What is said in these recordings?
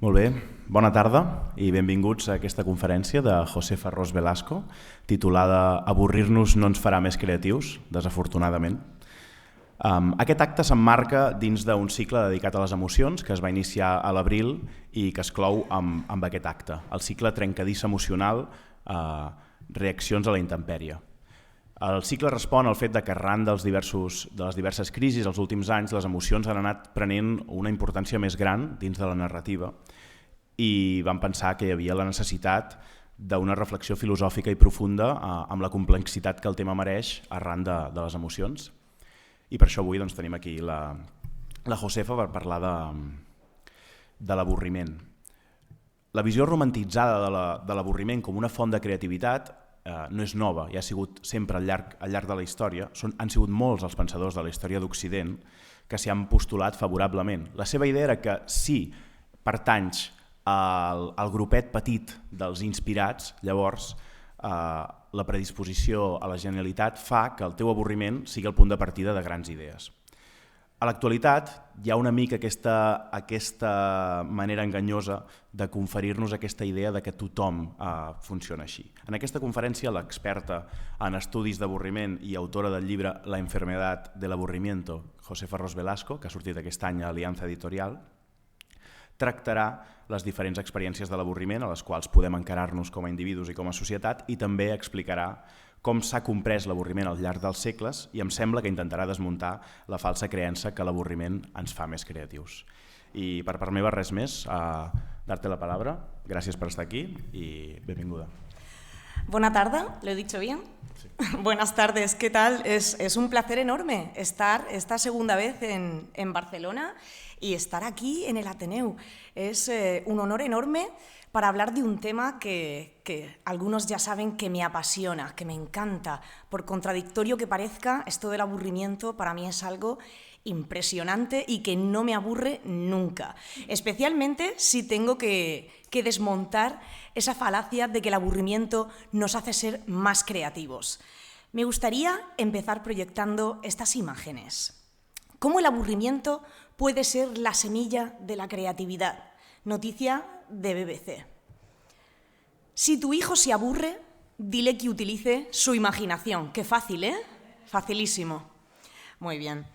Molt bé, bona tarda i benvinguts a aquesta conferència de José Farrós Velasco, titulada Avorrir-nos no ens farà més creatius, desafortunadament. Aquest acte s'emmarca dins d'un cicle dedicat a les emocions que es va iniciar a l'abril i que es clou amb aquest acte, el cicle Trencadís emocional, reaccions a la intempèrie. El cicle respon al fet que arran de les diverses crisis dels últims anys les emocions han anat prenent una importància més gran dins de la narrativa i vam pensar que hi havia la necessitat d'una reflexió filosòfica i profunda amb la complexitat que el tema mereix arran de les emocions. I per això avui tenim aquí la Josefa per parlar de l'avorriment. La visió romantitzada de l'avorriment com una font de creativitat no és nova, ja ha sigut sempre al llarg de la història. Han sigut molts els pensadors de la història d'Occident que s'hi han postulat favorablement. La seva idea era que si pertanys al grupet petit dels inspirats, llavors la predisposició a la genialitat fa que el teu avorriment sigui el punt de partida de grans idees. A l'actualitat hi ha una mica aquesta manera enganyosa de conferir-nos aquesta idea de que tothom funciona així. En aquesta conferència, l'experta en estudis d'avorriment i autora del llibre La enfermedad del aburrimiento, José Farrós Velasco, que ha sortit aquest any a Alianza Editorial, tractarà les diferents experiències de l'avorriment a les quals podem encarar-nos com a individus i com a societat i també explicarà com s'ha comprès l'avorriment al llarg dels segles i em sembla que intentarà desmuntar la falsa creença que l'avorriment ens fa més creatius. I per part meva res més, darte la palabra. Gràcies per estar aquí y benvinguda. Buena tarde, ¿lo he dicho bien? Sí. Buenas tardes, ¿qué tal? Es un placer enorme estar esta segunda vez en Barcelona y estar aquí en el Ateneu. Es un honor enorme para hablar de un tema que algunos ya saben que me apasiona, que me encanta. Por contradictorio que parezca, esto del aburrimiento para mí es algo impresionante y que no me aburre nunca. Especialmente si tengo que desmontar esa falacia de que el aburrimiento nos hace ser más creativos. Me gustaría empezar proyectando estas imágenes. ¿Cómo el aburrimiento puede ser la semilla de la creatividad? Noticia de BBC. Si tu hijo se aburre, dile que utilice su imaginación. Qué fácil, ¿eh? Facilísimo. Muy bien.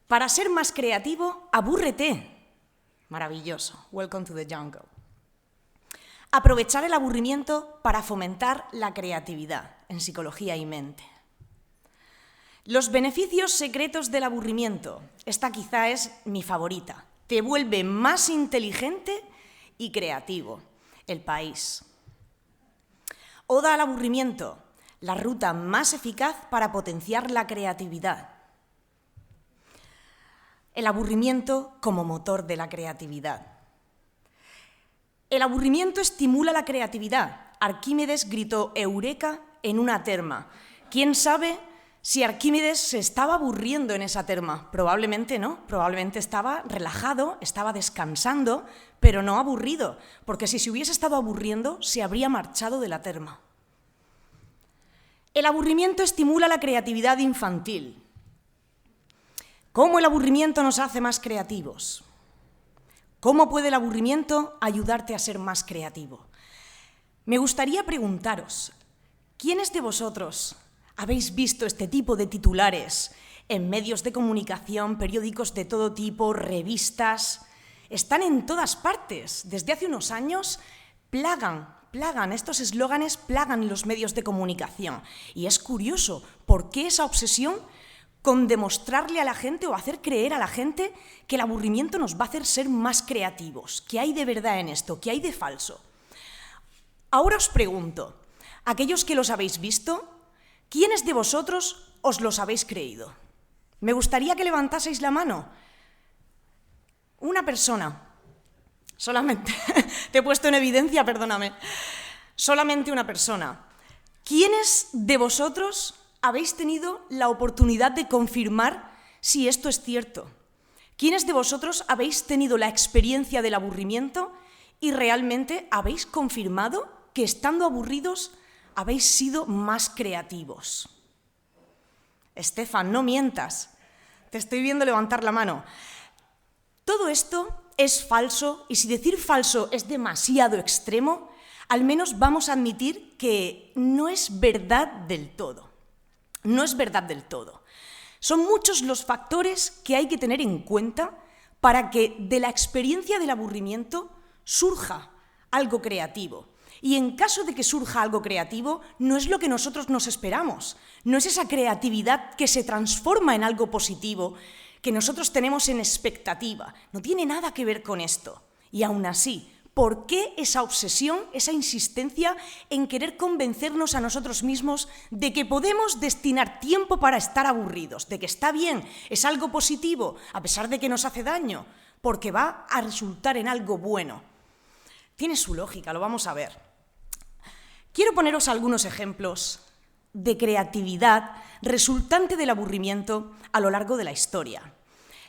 Para ser más creativo, abúrrete. Maravilloso. Welcome to the jungle. Aprovechar el aburrimiento para fomentar la creatividad en psicología y mente. Los beneficios secretos del aburrimiento. Esta quizá es mi favorita. Te vuelve más inteligente y creativo. El País. Oda al aburrimiento, la ruta más eficaz para potenciar la creatividad. El aburrimiento como motor de la creatividad. El aburrimiento estimula la creatividad. Arquímedes gritó Eureka en una terma. ¿Quién sabe si Arquímedes se estaba aburriendo en esa terma? Probablemente no, probablemente estaba relajado, estaba descansando, pero no aburrido, porque si se hubiese estado aburriendo, se habría marchado de la terma. El aburrimiento estimula la creatividad infantil. ¿Cómo el aburrimiento nos hace más creativos? ¿Cómo puede el aburrimiento ayudarte a ser más creativo? Me gustaría preguntaros, ¿quiénes de vosotros habéis visto este tipo de titulares en medios de comunicación, periódicos de todo tipo, revistas? Están en todas partes. Desde hace unos años plagan, estos eslóganes plagan los medios de comunicación. Y es curioso, ¿por qué esa obsesión con demostrarle a la gente o hacer creer a la gente que el aburrimiento nos va a hacer ser más creativos? ¿Qué hay de verdad en esto? ¿Qué hay de falso? Ahora os pregunto, aquellos que los habéis visto, ¿quiénes de vosotros os los habéis creído? Me gustaría que levantaseis la mano. Una persona. Solamente. Te he puesto en evidencia, perdóname. Solamente una persona. ¿Quiénes de vosotros habéis tenido la oportunidad de confirmar si esto es cierto? ¿Quiénes de vosotros habéis tenido la experiencia del aburrimiento y realmente habéis confirmado que estando aburridos habéis sido más creativos? Estefan, no mientas. Te estoy viendo levantar la mano. Todo esto es falso, y si decir falso es demasiado extremo, al menos vamos a admitir que no es verdad del todo. No es verdad del todo. Son muchos los factores que hay que tener en cuenta para que de la experiencia del aburrimiento surja algo creativo. Y en caso de que surja algo creativo, no es lo que nosotros nos esperamos, no es esa creatividad que se transforma en algo positivo que nosotros tenemos en expectativa, no tiene nada que ver con esto. Y aún así, ¿por qué esa obsesión, esa insistencia en querer convencernos a nosotros mismos de que podemos destinar tiempo para estar aburridos, de que está bien, es algo positivo, a pesar de que nos hace daño, porque va a resultar en algo bueno? Tiene su lógica, lo vamos a ver. Quiero poneros algunos ejemplos de creatividad resultante del aburrimiento a lo largo de la historia.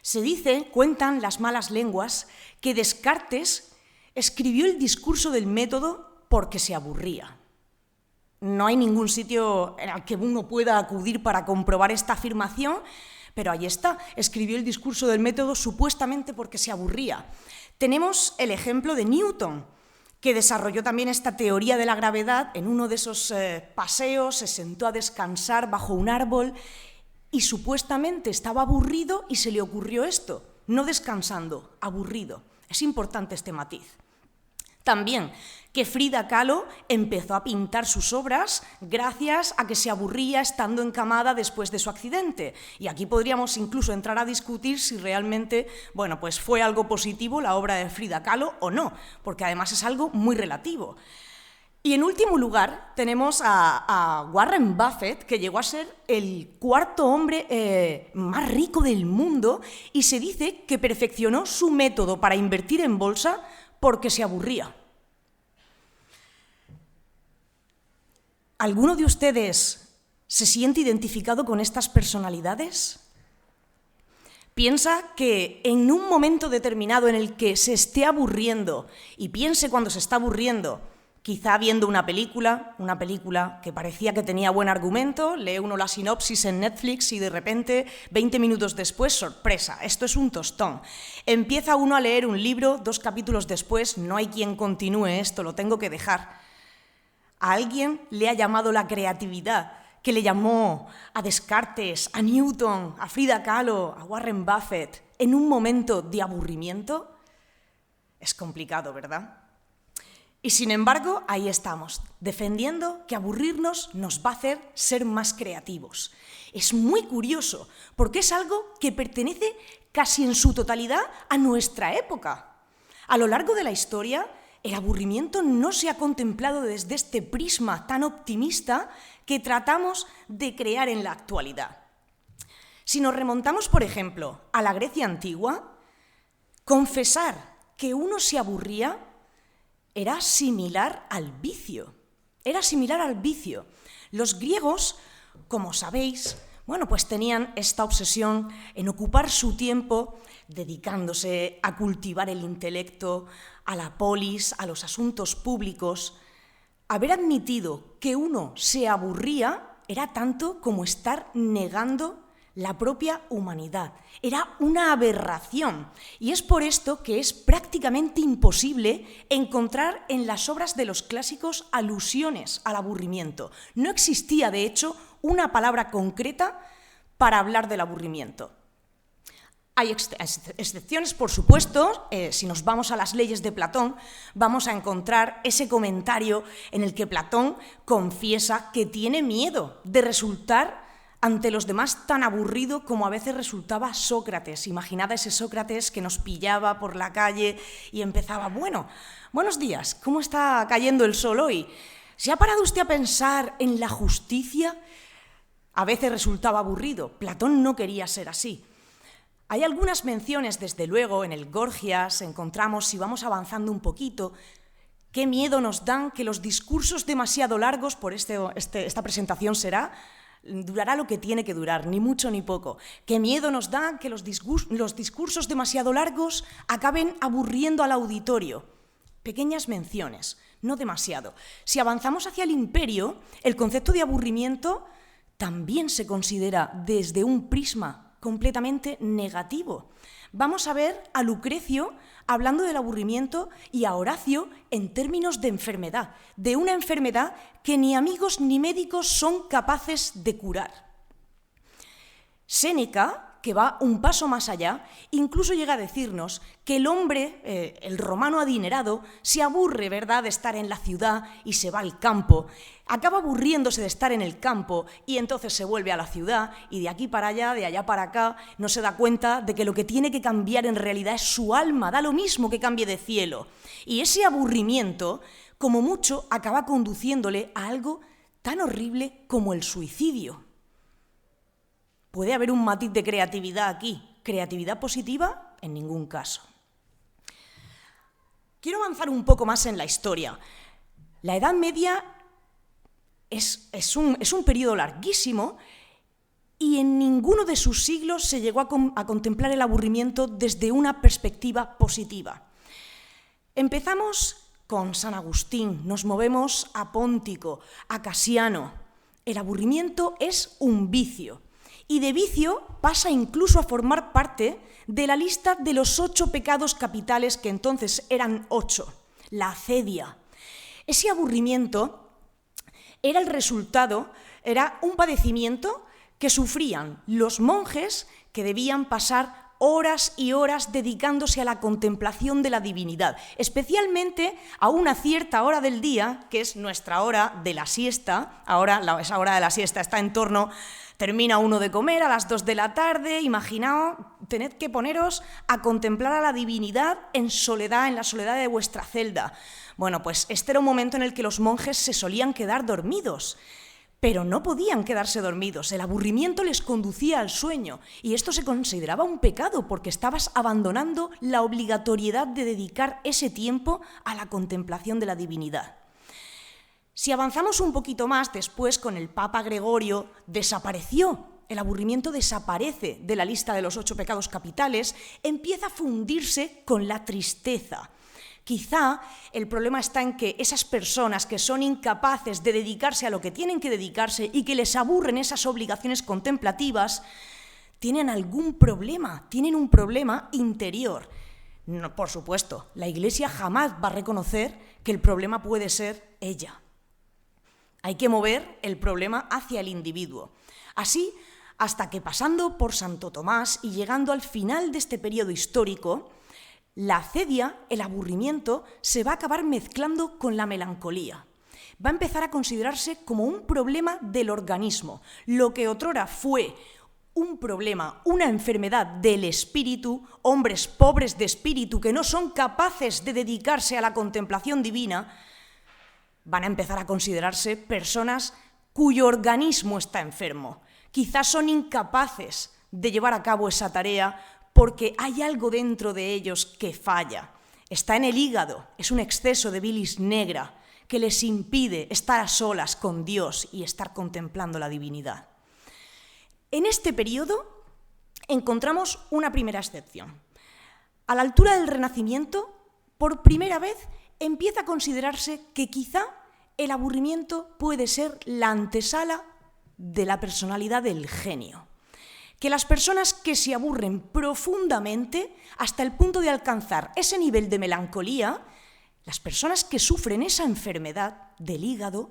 Se dice, cuentan las malas lenguas, que Descartes escribió el discurso del método porque se aburría. No hay ningún sitio al que uno pueda acudir para comprobar esta afirmación, pero ahí está, escribió el discurso del método supuestamente porque se aburría. Tenemos el ejemplo de Newton, que desarrolló también esta teoría de la gravedad. En uno de esos paseos se sentó a descansar bajo un árbol y supuestamente estaba aburrido y se le ocurrió esto, no descansando, aburrido. Es importante este matiz. También que Frida Kahlo empezó a pintar sus obras gracias a que se aburría estando encamada después de su accidente. Y aquí podríamos incluso entrar a discutir si realmente, pues fue algo positivo la obra de Frida Kahlo o no, porque además es algo muy relativo. Y en último lugar tenemos a Warren Buffett, que llegó a ser el cuarto hombre más rico del mundo y se dice que perfeccionó su método para invertir en bolsa porque se aburría. ¿Alguno de ustedes se siente identificado con estas personalidades? Piensa que en un momento determinado en el que se esté aburriendo, y piense cuando se está aburriendo, quizá viendo una película que parecía que tenía buen argumento, lee uno la sinopsis en Netflix y de repente, 20 minutos después, sorpresa, esto es un tostón. Empieza uno a leer un libro, 2 capítulos después, no hay quien continúe esto, lo tengo que dejar. A alguien le ha llamado la creatividad, que le llamó a Descartes, a Newton, a Frida Kahlo, a Warren Buffett, en un momento de aburrimiento. Es complicado, ¿verdad? Y sin embargo, ahí estamos, defendiendo que aburrirnos nos va a hacer ser más creativos. Es muy curioso, porque es algo que pertenece casi en su totalidad a nuestra época. A lo largo de la historia, el aburrimiento no se ha contemplado desde este prisma tan optimista que tratamos de crear en la actualidad. Si nos remontamos, por ejemplo, a la Grecia antigua, confesar que uno se aburría era similar al vicio. Los griegos, como sabéis, pues tenían esta obsesión en ocupar su tiempo dedicándose a cultivar el intelecto, a la polis, a los asuntos públicos. Haber admitido que uno se aburría era tanto como estar negando la propia humanidad. Era una aberración. Y es por esto que es prácticamente imposible encontrar en las obras de los clásicos alusiones al aburrimiento. No existía, de hecho, una palabra concreta para hablar del aburrimiento. Hay excepciones, por supuesto. Si nos vamos a las leyes de Platón, vamos a encontrar ese comentario en el que Platón confiesa que tiene miedo de resultar ante los demás tan aburrido como a veces resultaba Sócrates. Imaginad a ese Sócrates que nos pillaba por la calle y empezaba, buenos días, ¿cómo está cayendo el sol hoy? ¿Se ha parado usted a pensar en la justicia? A veces resultaba aburrido. Platón no quería ser así. Hay algunas menciones, desde luego, en el Gorgias encontramos, si vamos avanzando un poquito, qué miedo nos dan que los discursos demasiado largos, por esta presentación durará lo que tiene que durar, ni mucho ni poco. Qué miedo nos dan que los discursos demasiado largos acaben aburriendo al auditorio. Pequeñas menciones, no demasiado. Si avanzamos hacia el Imperio, el concepto de aburrimiento también se considera desde un prisma completamente negativo. Vamos a ver a Lucrecio hablando del aburrimiento y a Horacio en términos de enfermedad, de una enfermedad que ni amigos ni médicos son capaces de curar. Séneca, que va un paso más allá, incluso llega a decirnos que el hombre, el romano adinerado, se aburre, ¿verdad?, de estar en la ciudad y se va al campo. Acaba aburriéndose de estar en el campo y entonces se vuelve a la ciudad y de aquí para allá, de allá para acá, no se da cuenta de que lo que tiene que cambiar en realidad es su alma, da lo mismo que cambie de cielo. Y ese aburrimiento, como mucho, acaba conduciéndole a algo tan horrible como el suicidio. ¿Puede haber un matiz de creatividad aquí? ¿Creatividad positiva? En ningún caso. Quiero avanzar un poco más en la historia. La Edad Media es un periodo larguísimo y en ninguno de sus siglos se llegó a contemplar el aburrimiento desde una perspectiva positiva. Empezamos con San Agustín, nos movemos a Póntico, a Casiano. El aburrimiento es un vicio. Y de vicio pasa incluso a formar parte de la lista de los 8 pecados capitales, que entonces eran 8, la acedia. Ese aburrimiento era el resultado, era un padecimiento que sufrían los monjes que debían pasar horas y horas dedicándose a la contemplación de la divinidad, especialmente a una cierta hora del día, que es nuestra hora de la siesta. Ahora esa hora de la siesta está en torno... Termina uno de comer a las 2 de la tarde, imaginaos, tened que poneros a contemplar a la divinidad en soledad, en la soledad de vuestra celda. Bueno, pues este era un momento en el que los monjes se solían quedar dormidos, pero no podían quedarse dormidos, el aburrimiento les conducía al sueño y esto se consideraba un pecado porque estabas abandonando la obligatoriedad de dedicar ese tiempo a la contemplación de la divinidad. Si avanzamos un poquito más, después con el Papa Gregorio desapareció, el aburrimiento desaparece de la lista de los 8 pecados capitales, empieza a fundirse con la tristeza. Quizá el problema está en que esas personas que son incapaces de dedicarse a lo que tienen que dedicarse y que les aburren esas obligaciones contemplativas, tienen algún problema, tienen un problema interior. No, por supuesto, la Iglesia jamás va a reconocer que el problema puede ser ella. Hay que mover el problema hacia el individuo. Así, hasta que pasando por Santo Tomás y llegando al final de este periodo histórico, la acedia, el aburrimiento, se va a acabar mezclando con la melancolía. Va a empezar a considerarse como un problema del organismo. Lo que otrora fue un problema, una enfermedad del espíritu, hombres pobres de espíritu que no son capaces de dedicarse a la contemplación divina, van a empezar a considerarse personas cuyo organismo está enfermo. Quizás son incapaces de llevar a cabo esa tarea porque hay algo dentro de ellos que falla. Está en el hígado, es un exceso de bilis negra que les impide estar a solas con Dios y estar contemplando la divinidad. En este periodo encontramos una primera excepción. A la altura del Renacimiento, por primera vez, empieza a considerarse que quizá el aburrimiento puede ser la antesala de la personalidad del genio. Que las personas que se aburren profundamente hasta el punto de alcanzar ese nivel de melancolía, las personas que sufren esa enfermedad del hígado,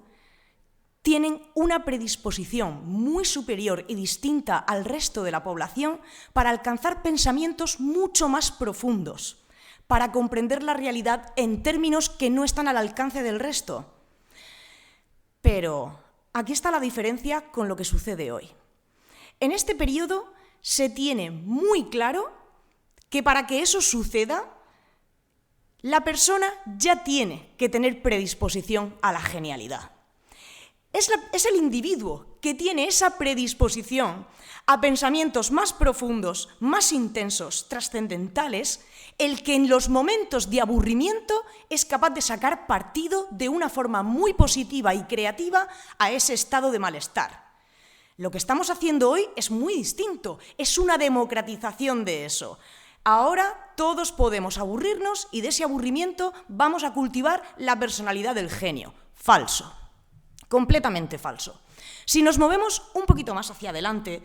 tienen una predisposición muy superior y distinta al resto de la población para alcanzar pensamientos mucho más profundos, para comprender la realidad en términos que no están al alcance del resto. Pero aquí está la diferencia con lo que sucede hoy. En este periodo se tiene muy claro que para que eso suceda, la persona ya tiene que tener predisposición a la genialidad. Es el individuo que tiene esa predisposición a pensamientos más profundos, más intensos, trascendentales, el que en los momentos de aburrimiento es capaz de sacar partido de una forma muy positiva y creativa a ese estado de malestar. Lo que estamos haciendo hoy es muy distinto, es una democratización de eso. Ahora todos podemos aburrirnos y de ese aburrimiento vamos a cultivar la personalidad del genio. Falso, completamente falso. Si nos movemos un poquito más hacia adelante,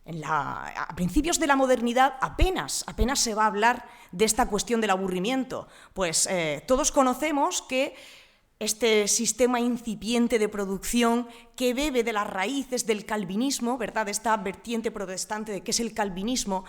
A principios de la modernidad apenas se va a hablar de esta cuestión del aburrimiento, pues todos conocemos que este sistema incipiente de producción que bebe de las raíces del calvinismo, ¿verdad?, de esta vertiente protestante de que es el calvinismo,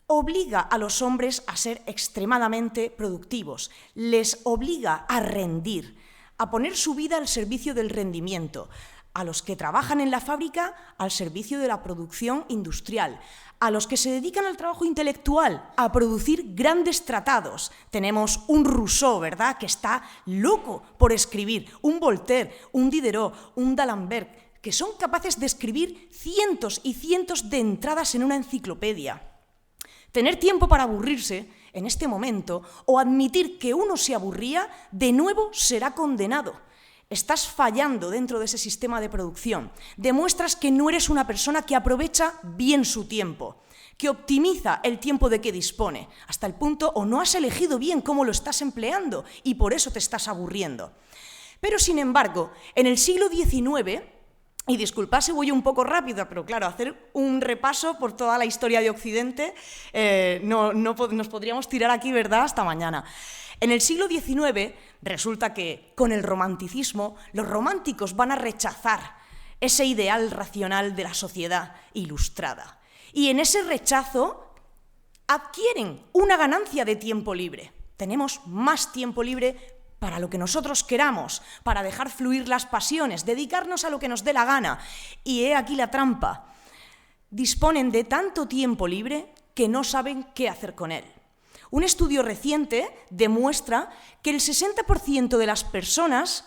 obliga a los hombres a ser extremadamente productivos, les obliga a rendir, a poner su vida al servicio del rendimiento, a los que trabajan en la fábrica al servicio de la producción industrial, a los que se dedican al trabajo intelectual, a producir grandes tratados. Tenemos un Rousseau, ¿verdad?, que está loco por escribir, un Voltaire, un Diderot, un D'Alembert, que son capaces de escribir cientos y cientos de entradas en una enciclopedia. Tener tiempo para aburrirse en este momento o admitir que uno se aburría, de nuevo será condenado. Estás fallando dentro de ese sistema de producción. Demuestras que no eres una persona que aprovecha bien su tiempo, que optimiza el tiempo de que dispone, hasta el punto o no has elegido bien cómo lo estás empleando y por eso te estás aburriendo. Pero, sin embargo, en el siglo XIX, y disculpad si voy un poco rápida, pero claro, hacer un repaso por toda la historia de Occidente, nos podríamos tirar aquí, ¿verdad?, hasta mañana. En el siglo XIX resulta que con el romanticismo los románticos van a rechazar ese ideal racional de la sociedad ilustrada. Y en ese rechazo adquieren una ganancia de tiempo libre. Tenemos más tiempo libre para lo que nosotros queramos, para dejar fluir las pasiones, dedicarnos a lo que nos dé la gana. Y he aquí la trampa. Disponen de tanto tiempo libre que no saben qué hacer con él. Un estudio reciente demuestra que el 60% de las personas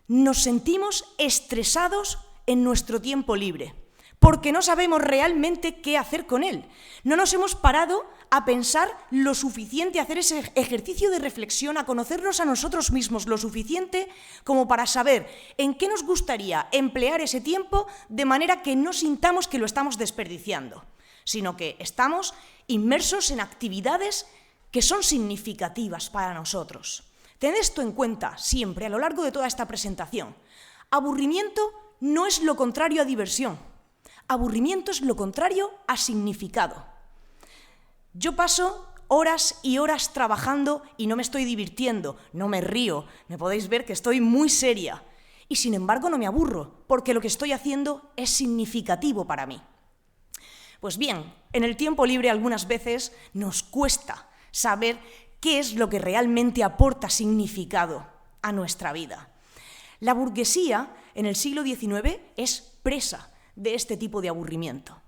nos sentimos estresados en nuestro tiempo libre, porque no sabemos realmente qué hacer con él. No nos hemos parado a pensar lo suficiente, a hacer ese ejercicio de reflexión, a conocernos a nosotros mismos lo suficiente como para saber en qué nos gustaría emplear ese tiempo de manera que no sintamos que lo estamos desperdiciando, sino que estamos inmersos en actividades que son significativas para nosotros. Tened esto en cuenta siempre a lo largo de toda esta presentación. Aburrimiento no es lo contrario a diversión. Aburrimiento es lo contrario a significado. Yo paso horas y horas trabajando y no me estoy divirtiendo, no me río, me podéis ver que estoy muy seria. Y sin embargo no me aburro, porque lo que estoy haciendo es significativo para mí. Pues bien, en el tiempo libre algunas veces nos cuesta saber qué es lo que realmente aporta significado a nuestra vida. La burguesía en el siglo XIX es presa de este tipo de aburrimiento.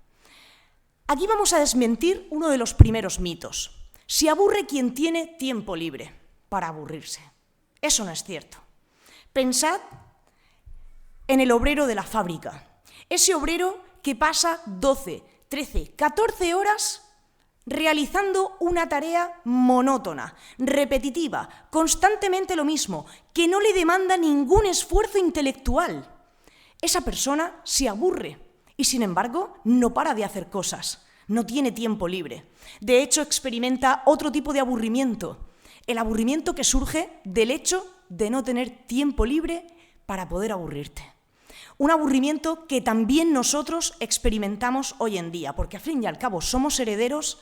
Aquí vamos a desmentir uno de los primeros mitos. Se aburre quien tiene tiempo libre para aburrirse. Eso no es cierto. Pensad en el obrero de la fábrica. Ese obrero que pasa 12, 13, 14 horas realizando una tarea monótona, repetitiva, constantemente lo mismo, que no le demanda ningún esfuerzo intelectual. Esa persona se aburre y, sin embargo, no para de hacer cosas, no tiene tiempo libre. De hecho, experimenta otro tipo de aburrimiento, el aburrimiento que surge del hecho de no tener tiempo libre para poder aburrirte. Un aburrimiento que también nosotros experimentamos hoy en día, porque al fin y al cabo somos herederos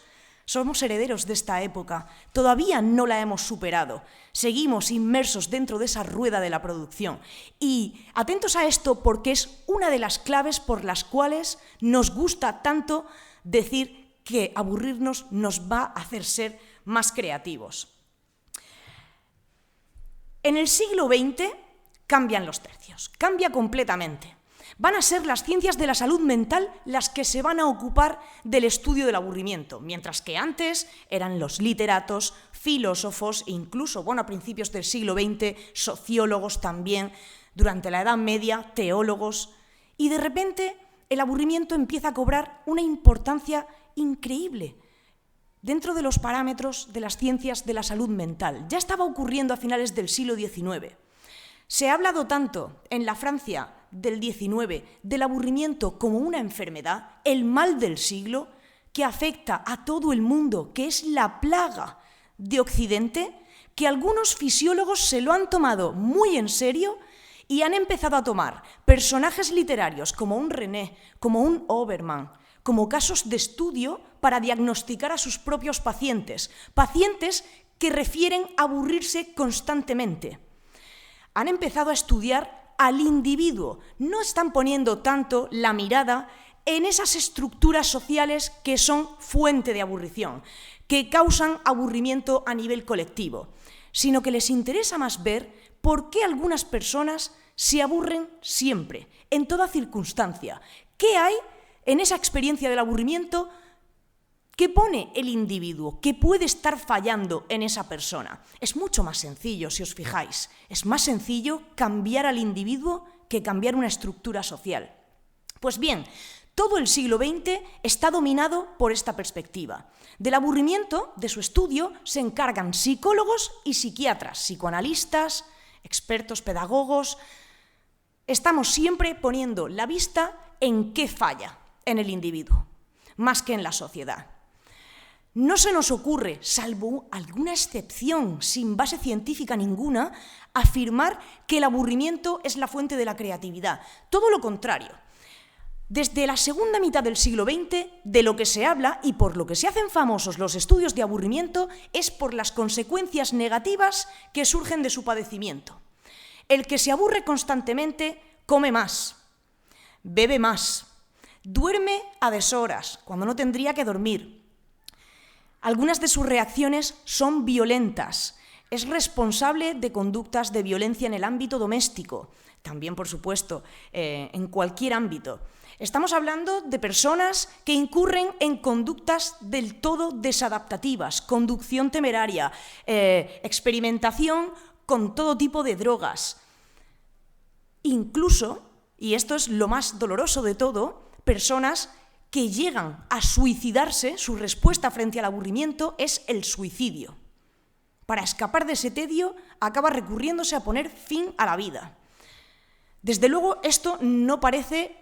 de esta época, todavía no la hemos superado, seguimos inmersos dentro de esa rueda de la producción. Y atentos a esto porque es una de las claves por las cuales nos gusta tanto decir que aburrirnos nos va a hacer ser más creativos. En el siglo XX cambian los tercios, cambia completamente. Van a ser las ciencias de la salud mental las que se van a ocupar del estudio del aburrimiento, mientras que antes eran los literatos, filósofos, incluso, a principios del siglo XX, sociólogos también, durante la Edad Media, teólogos, y de repente el aburrimiento empieza a cobrar una importancia increíble dentro de los parámetros de las ciencias de la salud mental. Ya estaba ocurriendo a finales del siglo XIX. Se ha hablado tanto en la Francia del XIX del aburrimiento como una enfermedad, el mal del siglo, que afecta a todo el mundo, que es la plaga de Occidente, que algunos fisiólogos se lo han tomado muy en serio y han empezado a tomar personajes literarios como un René, como un Obermann, como casos de estudio para diagnosticar a sus propios pacientes, pacientes que refieren aburrirse constantemente. Han empezado a estudiar al individuo, no están poniendo tanto la mirada en esas estructuras sociales que son fuente de aburrición, que causan aburrimiento a nivel colectivo, sino que les interesa más ver por qué algunas personas se aburren siempre, en toda circunstancia. ¿Qué hay en esa experiencia del aburrimiento que pone el individuo, que puede estar fallando en esa persona? Es mucho más sencillo, si os fijáis. Es más sencillo cambiar al individuo que cambiar una estructura social. Pues bien, todo el siglo XX está dominado por esta perspectiva. Del aburrimiento, de su estudio, se encargan psicólogos y psiquiatras, psicoanalistas, expertos pedagogos. Estamos siempre poniendo la vista en qué falla en el individuo, más que en la sociedad. No se nos ocurre, salvo alguna excepción sin base científica ninguna, afirmar que el aburrimiento es la fuente de la creatividad. Todo lo contrario. Desde la segunda mitad del siglo XX, de lo que se habla y por lo que se hacen famosos los estudios de aburrimiento es por las consecuencias negativas que surgen de su padecimiento. El que se aburre constantemente come más, bebe más, duerme a deshoras, cuando no tendría que dormir. Algunas de sus reacciones son violentas. Es responsable de conductas de violencia en el ámbito doméstico, también, por supuesto, en cualquier ámbito. Estamos hablando de personas que incurren en conductas del todo desadaptativas, conducción temeraria, experimentación con todo tipo de drogas. Incluso, y esto es lo más doloroso de todo, personas que llegan a suicidarse, su respuesta frente al aburrimiento es el suicidio. Para escapar de ese tedio, acaba recurriéndose a poner fin a la vida. Desde luego, esto no parece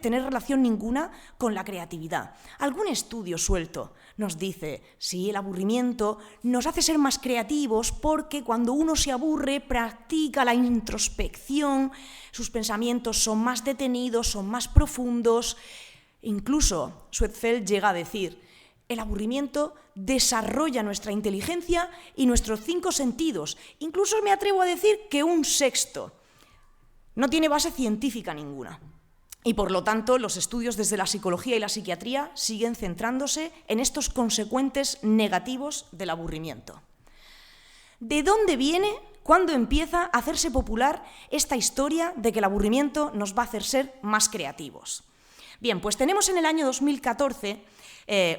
tener relación ninguna con la creatividad. Algún estudio suelto nos dice, sí, el aburrimiento nos hace ser más creativos porque cuando uno se aburre practica la introspección, sus pensamientos son más detenidos, son más profundos. Incluso Schwetzfeld llega a decir, el aburrimiento desarrolla nuestra inteligencia y nuestros 5 sentidos. Incluso me atrevo a decir que un sexto. No tiene base científica ninguna. Y por lo tanto, los estudios desde la psicología y la psiquiatría siguen centrándose en estos consecuentes negativos del aburrimiento. ¿De dónde viene, cuándo empieza a hacerse popular esta historia de que el aburrimiento nos va a hacer ser más creativos? Bien, pues tenemos en el año 2014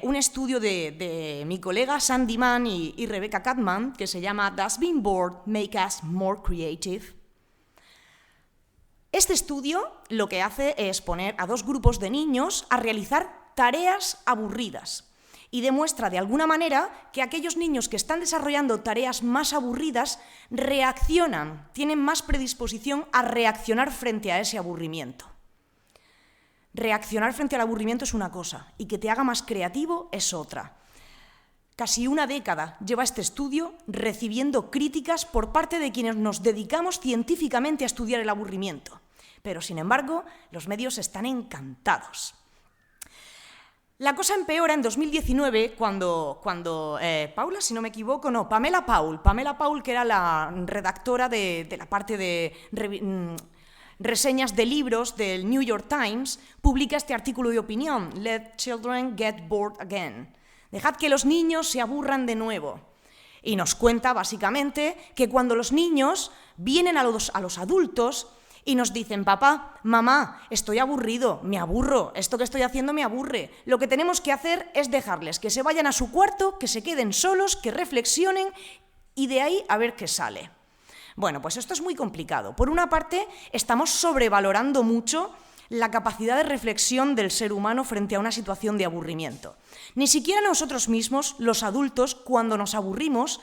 un estudio de mi colega Sandy Mann y Rebecca Katman que se llama Does Being Bored Make Us More Creative? Este estudio lo que hace es poner a 2 grupos de niños a realizar tareas aburridas y demuestra de alguna manera que aquellos niños que están desarrollando tareas más aburridas reaccionan, tienen más predisposición a reaccionar frente a ese aburrimiento. Reaccionar frente al aburrimiento es una cosa y que te haga más creativo es otra. Casi una década lleva este estudio recibiendo críticas por parte de quienes nos dedicamos científicamente a estudiar el aburrimiento. Pero, sin embargo, los medios están encantados. La cosa empeora en 2019 cuando Paula, si no me equivoco, no, Pamela Paul, que era la redactora de la parte de reseñas de libros del New York Times, publica este artículo de opinión, Let Children Get Bored Again. Dejad que los niños se aburran de nuevo. Y nos cuenta, básicamente, que cuando los niños vienen a los adultos y nos dicen, papá, mamá, estoy aburrido, me aburro, esto que estoy haciendo me aburre, lo que tenemos que hacer es dejarles que se vayan a su cuarto, que se queden solos, que reflexionen y de ahí a ver qué sale. Bueno, pues esto es muy complicado. Por una parte, estamos sobrevalorando mucho la capacidad de reflexión del ser humano frente a una situación de aburrimiento. Ni siquiera nosotros mismos, los adultos, cuando nos aburrimos,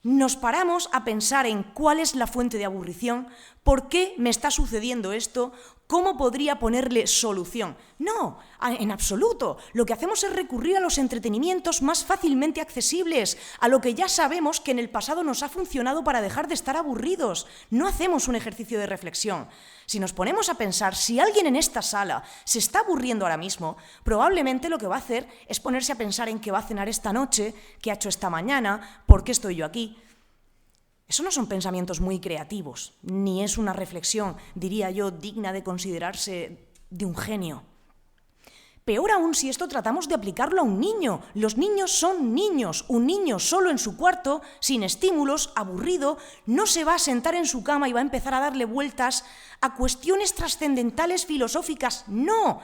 nos paramos a pensar en cuál es la fuente de aburrición, por qué me está sucediendo esto, ¿Cómo podría ponerle solución? No, en absoluto. Lo que hacemos es recurrir a los entretenimientos más fácilmente accesibles, a lo que ya sabemos que en el pasado nos ha funcionado para dejar de estar aburridos. No hacemos un ejercicio de reflexión. Si nos ponemos a pensar, si alguien en esta sala se está aburriendo ahora mismo, probablemente lo que va a hacer es ponerse a pensar en qué va a cenar esta noche, qué ha hecho esta mañana, por qué estoy yo aquí. Eso no son pensamientos muy creativos, ni es una reflexión, diría yo, digna de considerarse de un genio. Peor aún si esto tratamos de aplicarlo a un niño. Los niños son niños. Un niño solo en su cuarto, sin estímulos, aburrido, no se va a sentar en su cama y va a empezar a darle vueltas a cuestiones trascendentales filosóficas. No,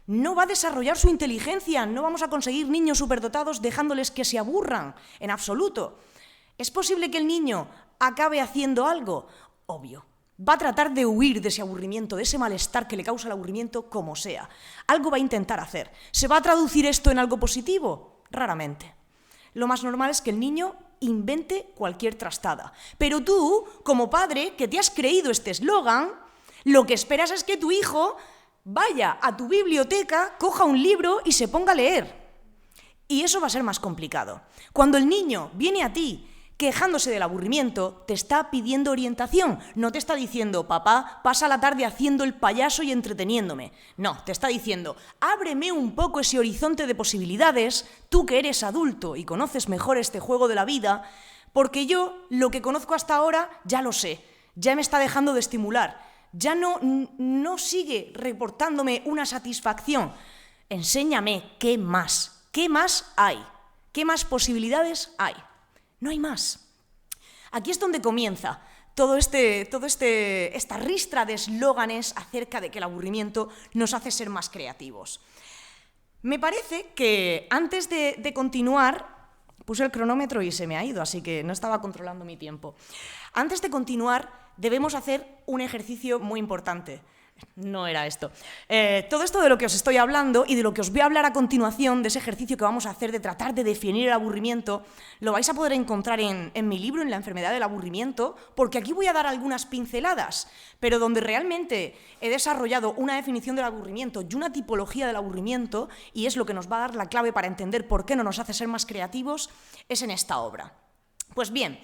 no va a desarrollar su inteligencia. No vamos a conseguir niños superdotados dejándoles que se aburran, en absoluto. ¿Es posible que el niño acabe haciendo algo? Obvio. Va a tratar de huir de ese aburrimiento, de ese malestar que le causa el aburrimiento, como sea. Algo va a intentar hacer. ¿Se va a traducir esto en algo positivo? Raramente. Lo más normal es que el niño invente cualquier trastada. Pero tú, como padre, que te has creído este eslogan, lo que esperas es que tu hijo vaya a tu biblioteca, coja un libro y se ponga a leer. Y eso va a ser más complicado. Cuando el niño viene a ti quejándose del aburrimiento, te está pidiendo orientación. No te está diciendo, papá, pasa la tarde haciendo el payaso y entreteniéndome. No, te está diciendo, ábreme un poco ese horizonte de posibilidades, tú que eres adulto y conoces mejor este juego de la vida, porque yo, lo que conozco hasta ahora, ya lo sé, ya me está dejando de estimular, ya no sigue reportándome una satisfacción. Enséñame qué más hay, qué más posibilidades hay. No hay más. Aquí es donde comienza esta ristra de eslóganes acerca de que el aburrimiento nos hace ser más creativos. Me parece que antes de continuar, puse el cronómetro y se me ha ido, así que no estaba controlando mi tiempo. Antes de continuar, debemos hacer un ejercicio muy importante. No era esto. Todo esto de lo que os estoy hablando y de lo que os voy a hablar a continuación, de ese ejercicio que vamos a hacer de tratar de definir el aburrimiento, lo vais a poder encontrar en mi libro, en La enfermedad del aburrimiento, porque aquí voy a dar algunas pinceladas, pero donde realmente he desarrollado una definición del aburrimiento y una tipología del aburrimiento, y es lo que nos va a dar la clave para entender por qué no nos hace ser más creativos, es en esta obra. Pues bien,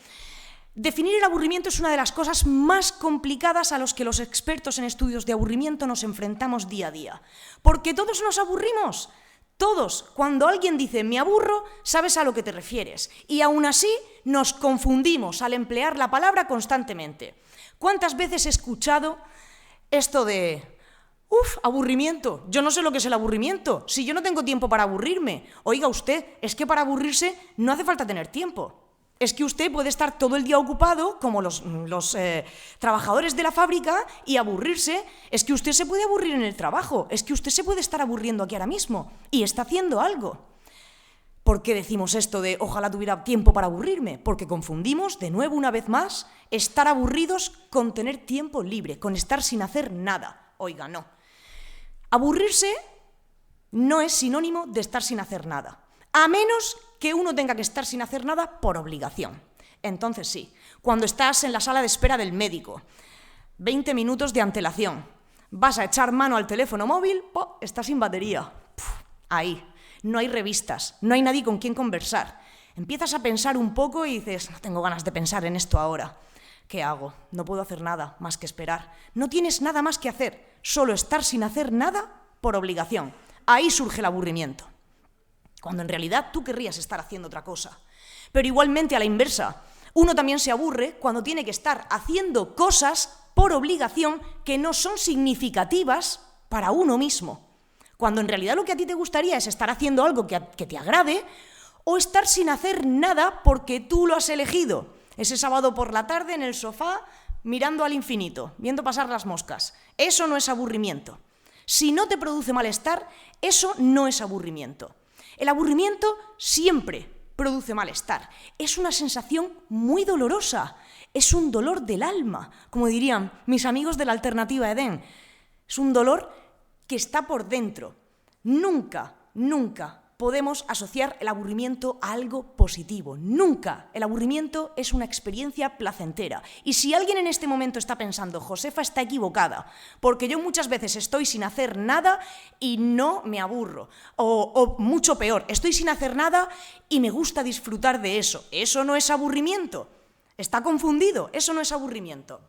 definir el aburrimiento es una de las cosas más complicadas a los que los expertos en estudios de aburrimiento nos enfrentamos día a día. Porque todos nos aburrimos. Todos. Cuando alguien dice me aburro, sabes a lo que te refieres. Y aún así nos confundimos al emplear la palabra constantemente. ¿Cuántas veces he escuchado esto de aburrimiento? Yo no sé lo que es el aburrimiento. Si yo no tengo tiempo para aburrirme. Oiga usted, es que para aburrirse no hace falta tener tiempo. Es que usted puede estar todo el día ocupado, como los trabajadores de la fábrica, y aburrirse. Es que usted se puede aburrir en el trabajo. Es que usted se puede estar aburriendo aquí ahora mismo y está haciendo algo. ¿Por qué decimos esto de ojalá tuviera tiempo para aburrirme? Porque confundimos, de nuevo, una vez más, estar aburridos con tener tiempo libre, con estar sin hacer nada. Oiga, no. Aburrirse no es sinónimo de estar sin hacer nada. A menos que uno tenga que estar sin hacer nada por obligación. Entonces sí, cuando estás en la sala de espera del médico, 20 minutos de antelación, vas a echar mano al teléfono móvil, está sin batería. Ahí, no hay revistas, no hay nadie con quien conversar. Empiezas a pensar un poco y dices, no tengo ganas de pensar en esto ahora. ¿Qué hago? No puedo hacer nada más que esperar. No tienes nada más que hacer, solo estar sin hacer nada por obligación. Ahí surge el aburrimiento. Cuando en realidad tú querrías estar haciendo otra cosa. Pero igualmente a la inversa, uno también se aburre cuando tiene que estar haciendo cosas por obligación que no son significativas para uno mismo. Cuando en realidad lo que a ti te gustaría es estar haciendo algo que te agrade o estar sin hacer nada porque tú lo has elegido. Ese sábado por la tarde en el sofá mirando al infinito, viendo pasar las moscas. Eso no es aburrimiento. Si no te produce malestar, eso no es aburrimiento. El aburrimiento siempre produce malestar. Es una sensación muy dolorosa. Es un dolor del alma, como dirían mis amigos de la Alternativa Edén. Es un dolor que está por dentro. Nunca, nunca podemos asociar el aburrimiento a algo positivo. Nunca. El aburrimiento es una experiencia placentera. Y si alguien en este momento está pensando, Josefa está equivocada, porque yo muchas veces estoy sin hacer nada y no me aburro. O mucho peor, estoy sin hacer nada y me gusta disfrutar de eso. Eso no es aburrimiento. Está confundido. Eso no es aburrimiento.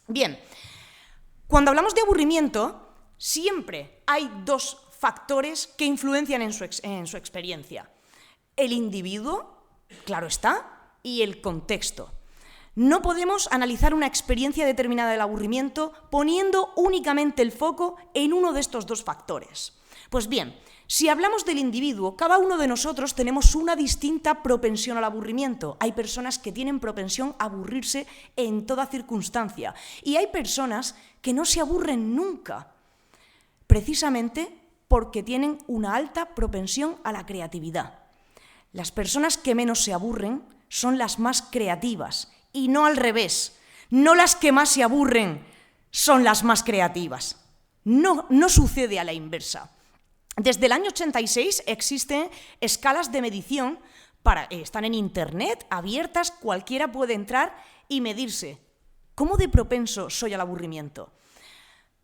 Bien, cuando hablamos de aburrimiento, siempre hay dos factores que influencian en su experiencia. El individuo, claro está, y el contexto. No podemos analizar una experiencia determinada del aburrimiento poniendo únicamente el foco en uno de estos dos factores. Pues bien, si hablamos del individuo, cada uno de nosotros tenemos una distinta propensión al aburrimiento. Hay personas que tienen propensión a aburrirse en toda circunstancia y hay personas que no se aburren nunca, precisamente porque tienen una alta propensión a la creatividad. Las personas que menos se aburren son las más creativas y no al revés. No las que más se aburren son las más creativas. No sucede a la inversa. Desde el año 86 existen escalas de medición, están en internet, abiertas, cualquiera puede entrar y medirse. ¿Cómo de propenso soy al aburrimiento?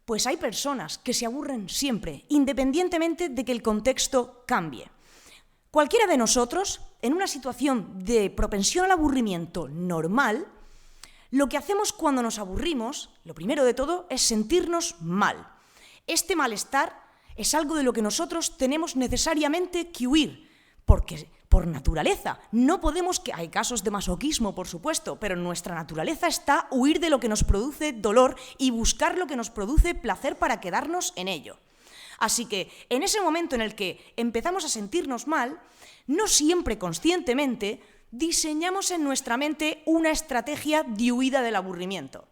Pues hay personas que se aburren siempre, independientemente de que el contexto cambie. Cualquiera de nosotros, en una situación de propensión al aburrimiento normal, lo que hacemos cuando nos aburrimos, lo primero de todo, es sentirnos mal. Este malestar es algo de lo que nosotros tenemos necesariamente que huir, porque por naturaleza no podemos, que hay casos de masoquismo, por supuesto, pero en nuestra naturaleza está huir de lo que nos produce dolor y buscar lo que nos produce placer para quedarnos en ello. Así que en ese momento en el que empezamos a sentirnos mal, no siempre conscientemente diseñamos en nuestra mente una estrategia de huida del aburrimiento.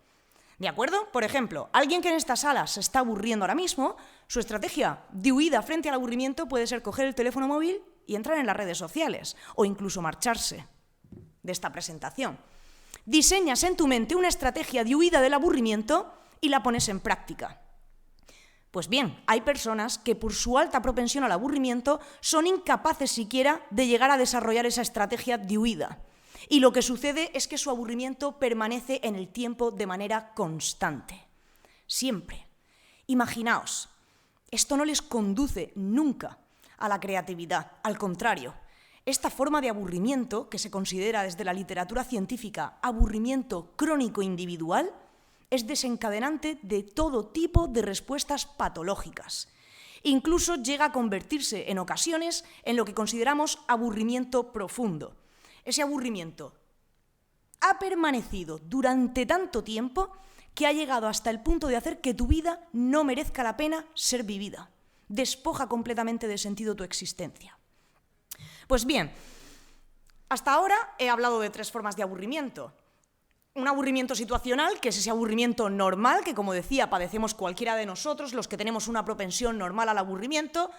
¿De acuerdo? Por ejemplo, alguien que en esta sala se está aburriendo ahora mismo, su estrategia de huida frente al aburrimiento puede ser coger el teléfono móvil y entrar en las redes sociales, o incluso marcharse de esta presentación. Diseñas en tu mente una estrategia de huida del aburrimiento y la pones en práctica. Pues bien, hay personas que por su alta propensión al aburrimiento son incapaces siquiera de llegar a desarrollar esa estrategia de huida. Y lo que sucede es que su aburrimiento permanece en el tiempo de manera constante. Siempre. Imaginaos, esto no les conduce nunca a la creatividad. Al contrario, esta forma de aburrimiento, que se considera desde la literatura científica aburrimiento crónico individual, es desencadenante de todo tipo de respuestas patológicas. Incluso llega a convertirse en ocasiones en lo que consideramos aburrimiento profundo. Ese aburrimiento ha permanecido durante tanto tiempo que ha llegado hasta el punto de hacer que tu vida no merezca la pena ser vivida. Despoja completamente de sentido tu existencia. Pues bien, hasta ahora he hablado de tres formas de aburrimiento. Un aburrimiento situacional, que es ese aburrimiento normal, que como decía, padecemos cualquiera de nosotros, los que tenemos una propensión normal al aburrimiento.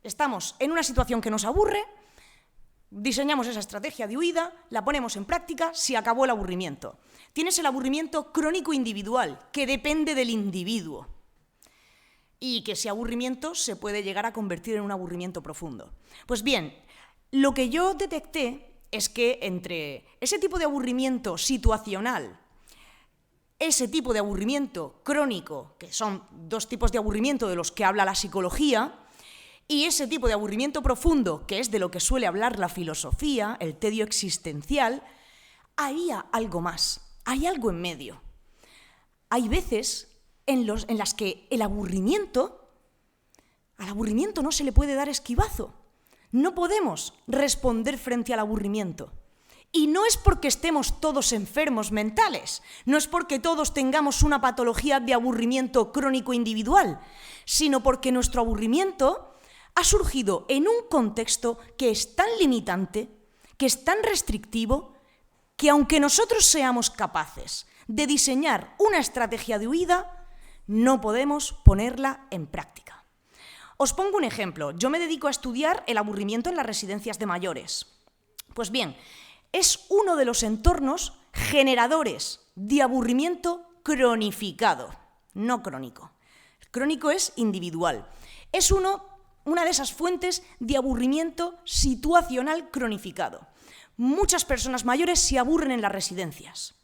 Estamos en una situación que nos aburre, diseñamos esa estrategia de huida, la ponemos en práctica, se acabó el aburrimiento. Tienes el aburrimiento crónico individual, que depende del individuo. Y que ese aburrimiento se puede llegar a convertir en un aburrimiento profundo. Pues bien, lo que yo detecté es que entre ese tipo de aburrimiento situacional, ese tipo de aburrimiento crónico, que son dos tipos de aburrimiento de los que habla la psicología, y ese tipo de aburrimiento profundo, que es de lo que suele hablar la filosofía, el tedio existencial, había algo más, hay algo en medio. Hay veces en las que al aburrimiento no se le puede dar esquivazo. No podemos responder frente al aburrimiento. Y no es porque estemos todos enfermos mentales, no es porque todos tengamos una patología de aburrimiento crónico individual, sino porque nuestro aburrimiento ha surgido en un contexto que es tan limitante, que es tan restrictivo, que aunque nosotros seamos capaces de diseñar una estrategia de huida, no podemos ponerla en práctica. Os pongo un ejemplo. Yo me dedico a estudiar el aburrimiento en las residencias de mayores. Pues bien, es uno de los entornos generadores de aburrimiento cronificado, no crónico. Crónico es individual. Es uno una de esas fuentes de aburrimiento situacional cronificado. Muchas personas mayores se aburren en las residencias.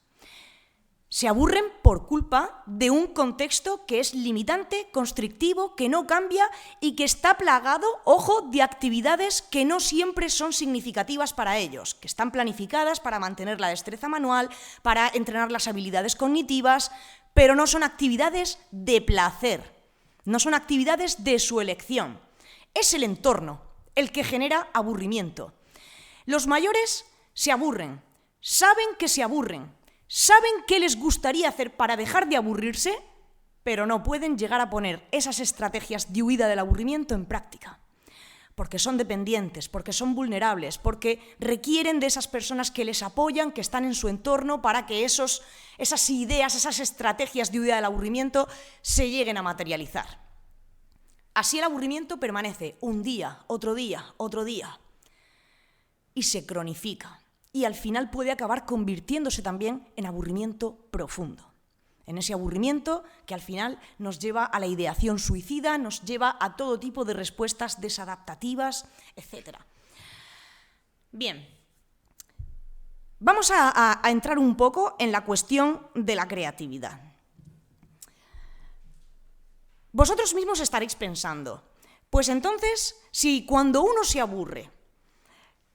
Se aburren por culpa de un contexto que es limitante, constrictivo, que no cambia y que está plagado, ojo, de actividades que no siempre son significativas para ellos, que están planificadas para mantener la destreza manual, para entrenar las habilidades cognitivas, pero no son actividades de placer, no son actividades de su elección. Es el entorno el que genera aburrimiento. Los mayores se aburren, saben que se aburren, saben qué les gustaría hacer para dejar de aburrirse, pero no pueden llegar a poner esas estrategias de huida del aburrimiento en práctica. Porque son dependientes, porque son vulnerables, porque requieren de esas personas que les apoyan, que están en su entorno, para que esas ideas, esas estrategias de huida del aburrimiento se lleguen a materializar. Así el aburrimiento permanece un día, otro día, y se cronifica. Y al final puede acabar convirtiéndose también en aburrimiento profundo. En ese aburrimiento que al final nos lleva a la ideación suicida, nos lleva a todo tipo de respuestas desadaptativas, etc. Bien, vamos a entrar un poco en la cuestión de la creatividad. Vosotros mismos estaréis pensando, pues entonces, si cuando uno se aburre,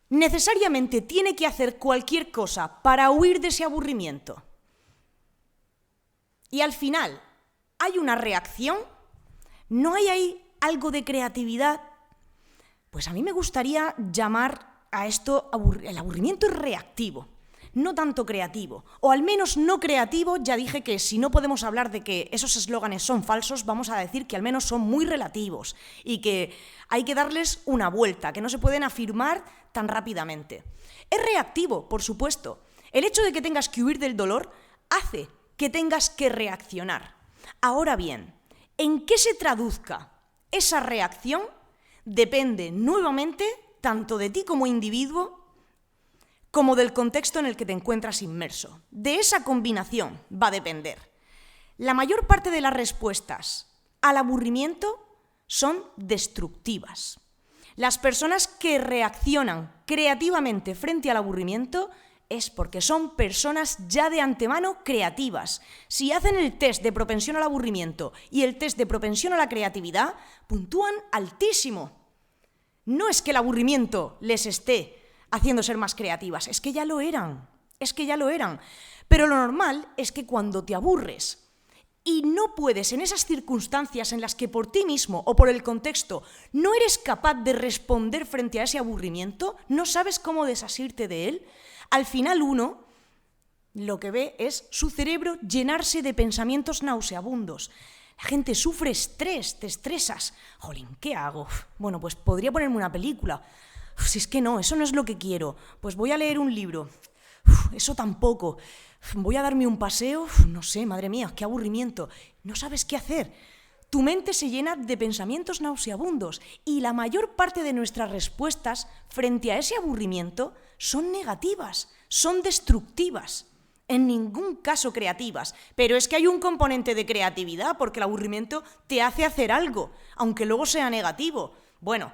necesariamente tiene que hacer cualquier cosa para huir de ese aburrimiento, y al final hay una reacción, ¿no hay ahí algo de creatividad? Pues a mí me gustaría llamar a esto, el aburrimiento es reactivo, no tanto creativo, o al menos no creativo. Ya dije que si no podemos hablar de que esos eslóganes son falsos, vamos a decir que al menos son muy relativos y que hay que darles una vuelta, que no se pueden afirmar tan rápidamente. Es reactivo, por supuesto. El hecho de que tengas que huir del dolor hace que tengas que reaccionar. Ahora bien, ¿en qué se traduzca esa reacción? Depende nuevamente tanto de ti como individuo como del contexto en el que te encuentras inmerso. De esa combinación va a depender. La mayor parte de las respuestas al aburrimiento son destructivas. Las personas que reaccionan creativamente frente al aburrimiento es porque son personas ya de antemano creativas. Si hacen el test de propensión al aburrimiento y el test de propensión a la creatividad, puntúan altísimo. No es que el aburrimiento les esté haciendo ser más creativas, es que ya lo eran, Pero lo normal es que cuando te aburres y no puedes en esas circunstancias en las que por ti mismo o por el contexto no eres capaz de responder frente a ese aburrimiento, no sabes cómo desasirte de él, al final uno lo que ve es su cerebro llenarse de pensamientos nauseabundos. La gente sufre estrés, te estresas. Jolín, ¿qué hago? Bueno, pues podría ponerme una película. Si es que no, eso no es lo que quiero. Pues voy a leer un libro. Eso tampoco. Voy a darme un paseo. No sé, madre mía, qué aburrimiento. No sabes qué hacer. Tu mente se llena de pensamientos nauseabundos y la mayor parte de nuestras respuestas frente a ese aburrimiento son negativas, son destructivas. En ningún caso creativas. Pero es que hay un componente de creatividad porque el aburrimiento te hace hacer algo, aunque luego sea negativo. Bueno,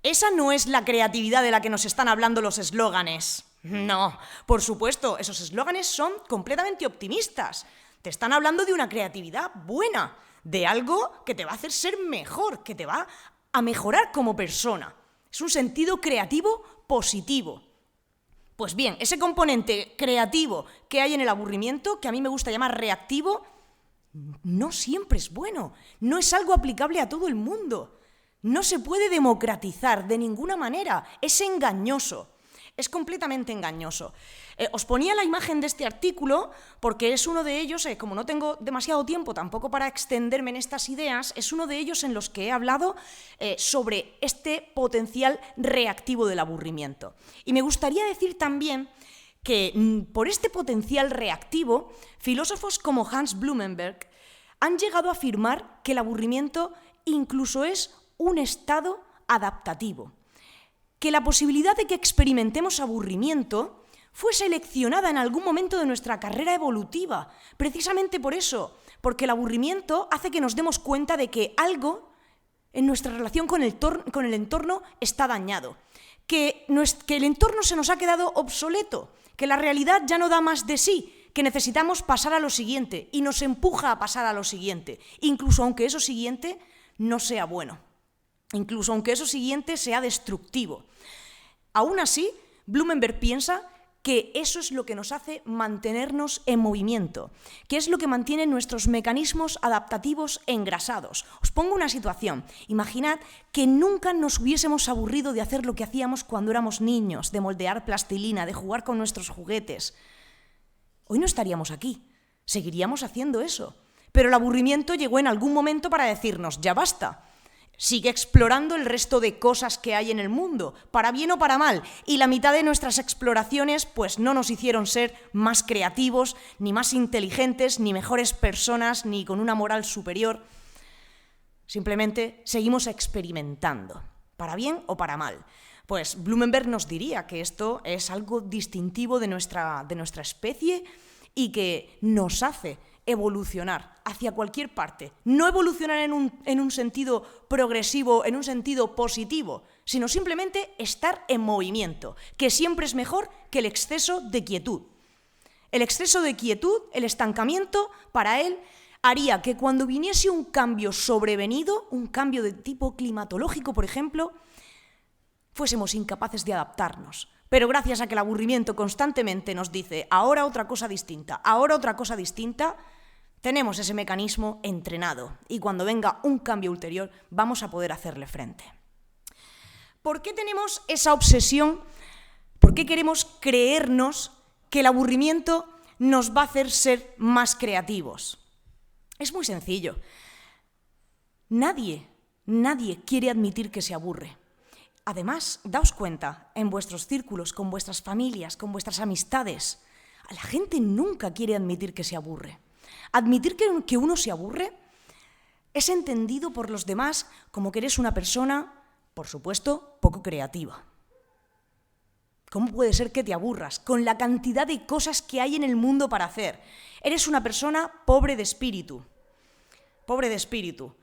esa no es la creatividad de la que nos están hablando los eslóganes. No, por supuesto, esos eslóganes son completamente optimistas. Te están hablando de una creatividad buena, de algo que te va a hacer ser mejor, que te va a mejorar como persona. Es un sentido creativo positivo. Pues bien, ese componente creativo que hay en el aburrimiento, que a mí me gusta llamar reactivo, no siempre es bueno, no es algo aplicable a todo el mundo. No se puede democratizar de ninguna manera, es engañoso, es completamente engañoso. Os ponía la imagen de este artículo porque es uno de ellos, como no tengo demasiado tiempo tampoco para extenderme en estas ideas, es uno de ellos en los que he hablado sobre este potencial reactivo del aburrimiento. Y me gustaría decir también que por este potencial reactivo, filósofos como Hans Blumenberg han llegado a afirmar que el aburrimiento incluso es un estado adaptativo, que la posibilidad de que experimentemos aburrimiento fue seleccionada en algún momento de nuestra carrera evolutiva, precisamente por eso, porque el aburrimiento hace que nos demos cuenta de que algo en nuestra relación con el entorno está dañado, que el entorno se nos ha quedado obsoleto, que la realidad ya no da más de sí, que necesitamos pasar a lo siguiente y nos empuja a pasar a lo siguiente, incluso aunque eso siguiente no sea bueno, incluso aunque eso siguiente sea destructivo. Aún así, Blumenberg piensa que eso es lo que nos hace mantenernos en movimiento, que es lo que mantiene nuestros mecanismos adaptativos engrasados. Os pongo una situación. Imaginad que nunca nos hubiésemos aburrido de hacer lo que hacíamos cuando éramos niños, de moldear plastilina, de jugar con nuestros juguetes. Hoy no estaríamos aquí, seguiríamos haciendo eso. Pero el aburrimiento llegó en algún momento para decirnos, ya basta. Sigue explorando el resto de cosas que hay en el mundo, para bien o para mal, y la mitad de nuestras exploraciones pues no nos hicieron ser más creativos, ni más inteligentes, ni mejores personas, ni con una moral superior. Simplemente seguimos experimentando, para bien o para mal. Pues Blumenberg nos diría que esto es algo distintivo de nuestra especie y que nos hace evolucionar hacia cualquier parte. No evolucionar en un sentido progresivo, en un sentido positivo, sino simplemente estar en movimiento, que siempre es mejor que el exceso de quietud. El exceso de quietud, el estancamiento, para él, haría que cuando viniese un cambio sobrevenido, un cambio de tipo climatológico, por ejemplo, fuésemos incapaces de adaptarnos. Pero gracias a que el aburrimiento constantemente nos dice ahora otra cosa distinta, ahora otra cosa distinta, tenemos ese mecanismo entrenado y cuando venga un cambio ulterior vamos a poder hacerle frente. ¿Por qué tenemos esa obsesión? ¿Por qué queremos creernos que el aburrimiento nos va a hacer ser más creativos? Es muy sencillo. Nadie quiere admitir que se aburre. Además, daos cuenta, en vuestros círculos, con vuestras familias, con vuestras amistades, a la gente nunca quiere admitir que se aburre. Admitir que uno se aburre es entendido por los demás como que eres una persona, por supuesto, poco creativa. ¿Cómo puede ser que te aburras con la cantidad de cosas que hay en el mundo para hacer? Eres una persona pobre de espíritu. Pobre de espíritu.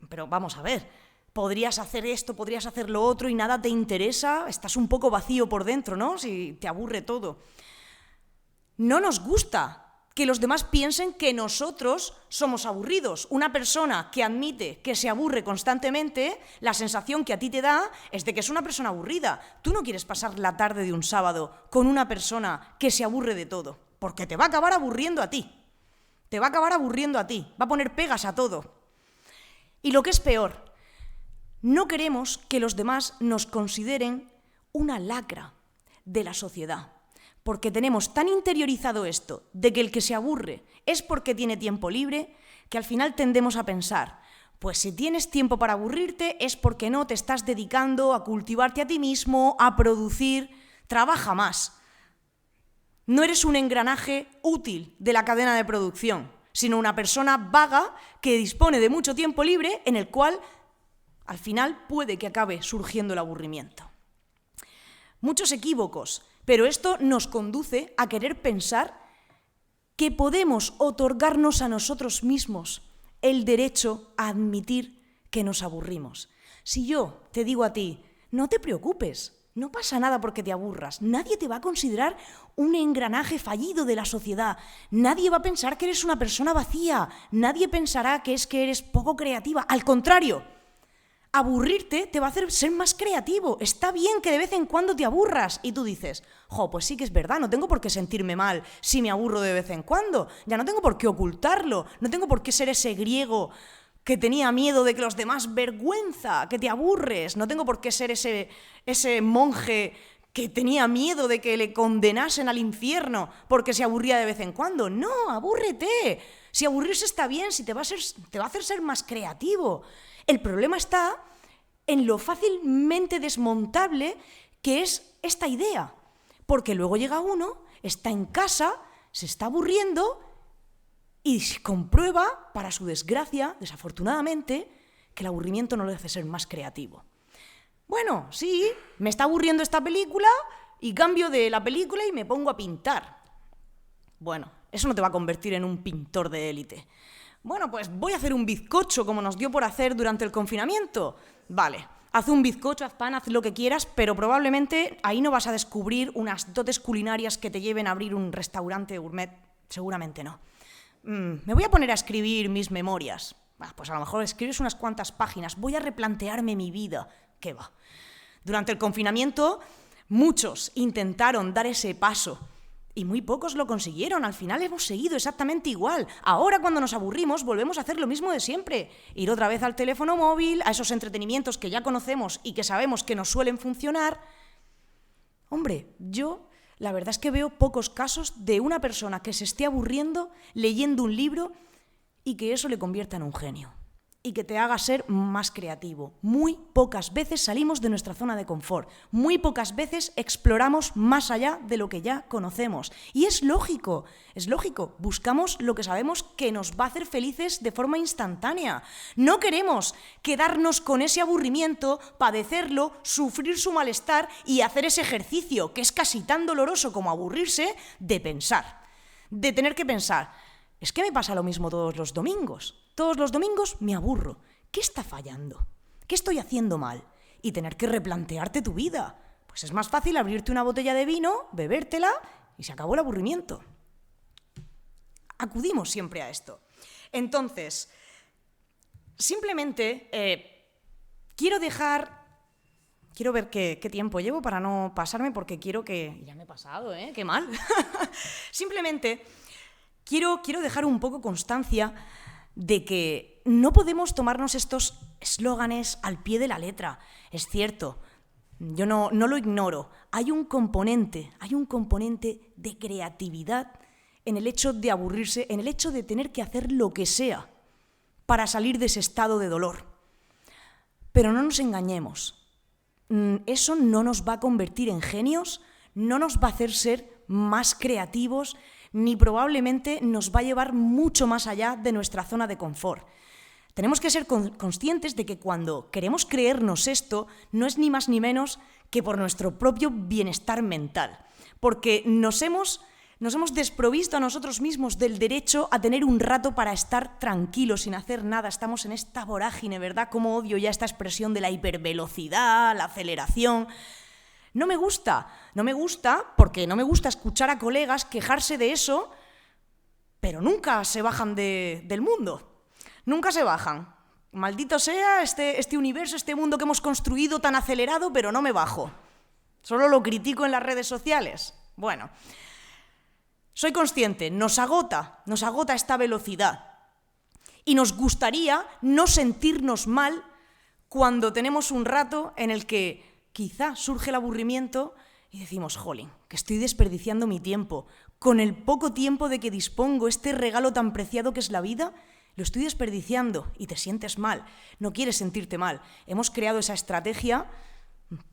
Pero vamos a ver. Podrías hacer esto, podrías hacer lo otro y nada te interesa, estás un poco vacío por dentro, ¿no? Si te aburre todo. No nos gusta que los demás piensen que nosotros somos aburridos. Una persona que admite que se aburre constantemente, la sensación que a ti te da es de que es una persona aburrida. Tú no quieres pasar la tarde de un sábado con una persona que se aburre de todo, porque te va a acabar aburriendo a ti. Te va a acabar aburriendo a ti, va a poner pegas a todo. Y lo que es peor, no queremos que los demás nos consideren una lacra de la sociedad, porque tenemos tan interiorizado esto de que el que se aburre es porque tiene tiempo libre, que al final tendemos a pensar, pues si tienes tiempo para aburrirte es porque no te estás dedicando a cultivarte a ti mismo, a producir, trabaja más. No eres un engranaje útil de la cadena de producción, sino una persona vaga que dispone de mucho tiempo libre en el cual al final puede que acabe surgiendo el aburrimiento. Muchos equívocos, pero esto nos conduce a querer pensar que podemos otorgarnos a nosotros mismos el derecho a admitir que nos aburrimos. Si yo te digo a ti, no te preocupes, no pasa nada porque te aburras, nadie te va a considerar un engranaje fallido de la sociedad, nadie va a pensar que eres una persona vacía, nadie pensará que eres poco creativa, al contrario. Aburrirte te va a hacer ser más creativo. Está bien que de vez en cuando te aburras. Y tú dices, pues sí que es verdad, no tengo por qué sentirme mal si me aburro de vez en cuando. Ya no tengo por qué ocultarlo. No tengo por qué ser ese griego que tenía miedo de que los demás vergüenza, que te aburres. No tengo por qué ser ese monje que tenía miedo de que le condenasen al infierno porque se aburría de vez en cuando. No, abúrrete. Si aburrirse está bien, si te va a hacer ser más creativo. El problema está en lo fácilmente desmontable que es esta idea, porque luego llega uno, está en casa, se está aburriendo y comprueba, para su desgracia, desafortunadamente, que el aburrimiento no le hace ser más creativo. Bueno, sí, me está aburriendo esta película y cambio de la película y me pongo a pintar. Bueno, eso no te va a convertir en un pintor de élite. Bueno, pues voy a hacer un bizcocho como nos dio por hacer durante el confinamiento. Vale, haz un bizcocho, haz pan, haz lo que quieras, pero probablemente ahí no vas a descubrir unas dotes culinarias que te lleven a abrir un restaurante gourmet. Seguramente no. Me voy a poner a escribir mis memorias. Pues a lo mejor escribes unas cuantas páginas. Voy a replantearme mi vida. ¿Qué va? Durante el confinamiento, muchos intentaron dar ese paso y muy pocos lo consiguieron. Al final hemos seguido exactamente igual. Ahora, cuando nos aburrimos, volvemos a hacer lo mismo de siempre. Ir otra vez al teléfono móvil, a esos entretenimientos que ya conocemos y que sabemos que nos suelen funcionar. Hombre, yo la verdad es que veo pocos casos de una persona que se esté aburriendo leyendo un libro y que eso le convierta en un genio y que te haga ser más creativo. Muy pocas veces salimos de nuestra zona de confort, muy pocas veces exploramos más allá de lo que ya conocemos. Y es lógico, buscamos lo que sabemos que nos va a hacer felices de forma instantánea. No queremos quedarnos con ese aburrimiento, padecerlo, sufrir su malestar y hacer ese ejercicio, que es casi tan doloroso como aburrirse, de pensar, de tener que pensar. Es que me pasa lo mismo todos los domingos. Todos los domingos me aburro. ¿Qué está fallando? ¿Qué estoy haciendo mal? Y tener que replantearte tu vida. Pues es más fácil abrirte una botella de vino, bebértela y se acabó el aburrimiento. Acudimos siempre a esto. Entonces, simplemente quiero ver qué tiempo llevo para no pasarme, porque quiero que... Ya me he pasado, ¿eh? ¡Qué mal! Simplemente quiero dejar un poco constancia de que no podemos tomarnos estos eslóganes al pie de la letra. Es cierto, yo no lo ignoro. Hay un componente de creatividad en el hecho de aburrirse, en el hecho de tener que hacer lo que sea para salir de ese estado de dolor. Pero no nos engañemos. Eso no nos va a convertir en genios, no nos va a hacer ser más creativos, ni probablemente nos va a llevar mucho más allá de nuestra zona de confort. Tenemos que ser conscientes de que cuando queremos creernos esto, no es ni más ni menos que por nuestro propio bienestar mental, porque nos hemos desprovisto a nosotros mismos del derecho a tener un rato para estar tranquilos, sin hacer nada. Estamos en esta vorágine, ¿verdad? Cómo odio ya esta expresión de la hipervelocidad, la aceleración. No me gusta porque no me gusta escuchar a colegas quejarse de eso, pero nunca se bajan del mundo. Nunca se bajan. Maldito sea este universo, este mundo que hemos construido tan acelerado, pero no me bajo. Solo lo critico en las redes sociales. Bueno, soy consciente, nos agota esta velocidad. Y nos gustaría no sentirnos mal cuando tenemos un rato en el que quizá surge el aburrimiento y decimos, jolín, que estoy desperdiciando mi tiempo. Con el poco tiempo de que dispongo, este regalo tan preciado que es la vida, lo estoy desperdiciando y te sientes mal. No quieres sentirte mal. Hemos creado esa estrategia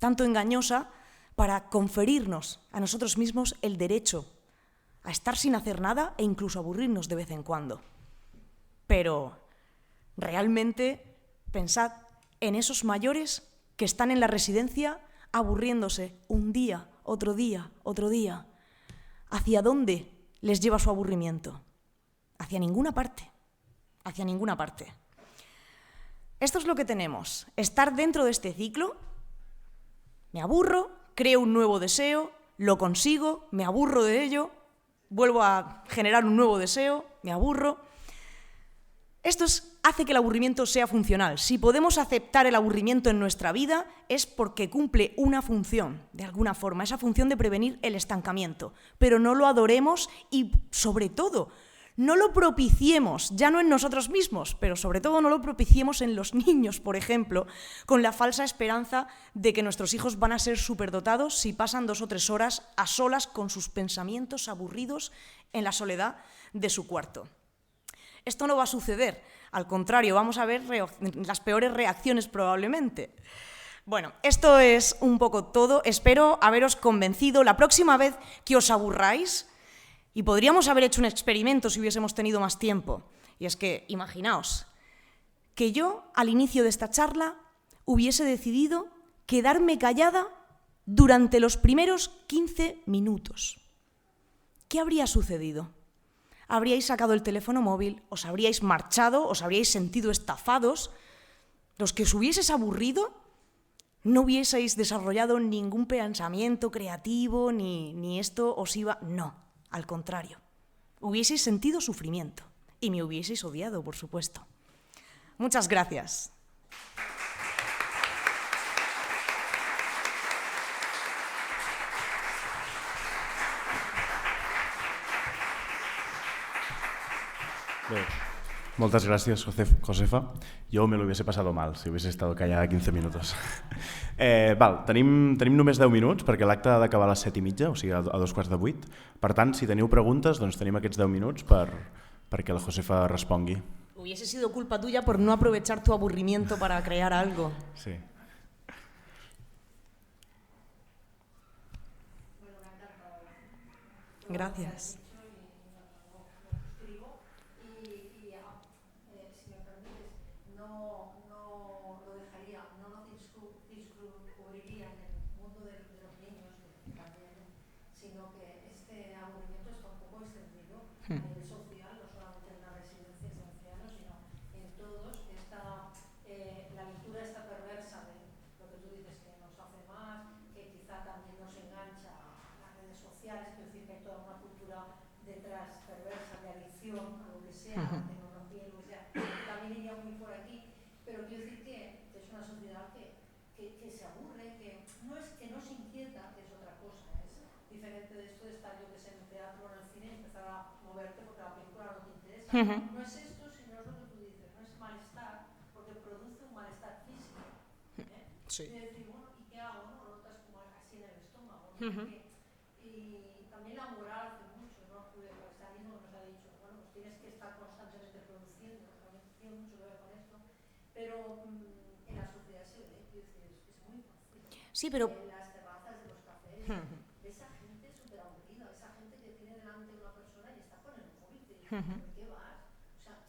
tanto engañosa para conferirnos a nosotros mismos el derecho a estar sin hacer nada e incluso aburrirnos de vez en cuando. Pero realmente pensad en esos mayores que están en la residencia aburriéndose un día, otro día, otro día. ¿Hacia dónde les lleva su aburrimiento? Hacia ninguna parte. Hacia ninguna parte. Esto es lo que tenemos. Estar dentro de este ciclo. Me aburro, creo un nuevo deseo, lo consigo, me aburro de ello, vuelvo a generar un nuevo deseo, me aburro. Esto hace que el aburrimiento sea funcional. Si podemos aceptar el aburrimiento en nuestra vida es porque cumple una función, de alguna forma, esa función de prevenir el estancamiento. Pero no lo adoremos y, sobre todo, no lo propiciemos, ya no en nosotros mismos, pero sobre todo no lo propiciemos en los niños, por ejemplo, con la falsa esperanza de que nuestros hijos van a ser superdotados si pasan 2 o 3 horas a solas con sus pensamientos aburridos en la soledad de su cuarto. Esto no va a suceder, al contrario, vamos a ver las peores reacciones probablemente. Bueno, esto es un poco todo, espero haberos convencido. La próxima vez que os aburráis, y podríamos haber hecho un experimento si hubiésemos tenido más tiempo, y es que, imaginaos, que yo al inicio de esta charla hubiese decidido quedarme callada durante los primeros 15 minutos. ¿Qué habría sucedido? habríais sacado el teléfono móvil, os habríais marchado, os habríais sentido estafados. Los que os hubieses aburrido, no hubieseis desarrollado ningún pensamiento creativo, ni esto os iba... No, al contrario. Hubieseis sentido sufrimiento y me hubieseis odiado, por supuesto. Muchas gracias. Bé, moltes gràcies, Josefa. Jo me lo hubiese pasado mal si hubiese estado callada 15 minutos. Tenim només 10 minuts perquè l'acte ha d'acabar a les 7:30, o sigui a 7:45. Per tant, si teniu preguntes, doncs tenim aquests 10 minuts perquè la Josefa respongui. Hubiese sido culpa tuya por no aprovechar tu aburrimiento para crear algo. Sí. Gracias. No es esto, sino es lo que tú dices, no es malestar, porque produce un malestar físico. Sí. Y decir, bueno, ¿y qué hago? ¿No? Lo notas como así en el estómago. ¿No? Y también la moral hace mucho, ¿no? El cristianismo nos ha dicho, bueno, pues tienes que estar constantemente produciendo, también tiene mucho que ver con esto, pero en la sociedad se ve, es muy fácil. Sí, pero... En las terrazas de los cafés, esa gente súper aburrida, esa gente que tiene delante una persona y está con el móvil, y dice, ¿por qué vas? O sea,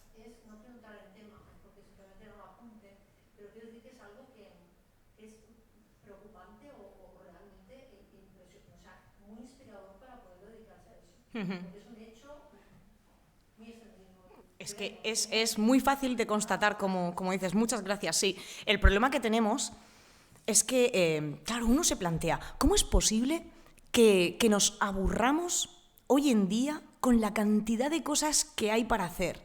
no quiero entrar en tema, porque simplemente no lo apunte, pero quiero decir que es algo que es preocupante o realmente impresionante, o sea, muy inspirador para poder dedicarse a eso. Porque es un hecho muy extendido. Es que es muy fácil de constatar, como dices. Muchas gracias, sí. El problema que tenemos es que, claro, uno se plantea, ¿cómo es posible que nos aburramos hoy en día con la cantidad de cosas que hay para hacer?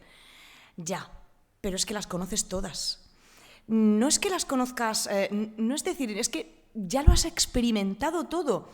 Ya, pero es que las conoces todas. No es que las conozcas, no es decir, es que ya lo has experimentado todo.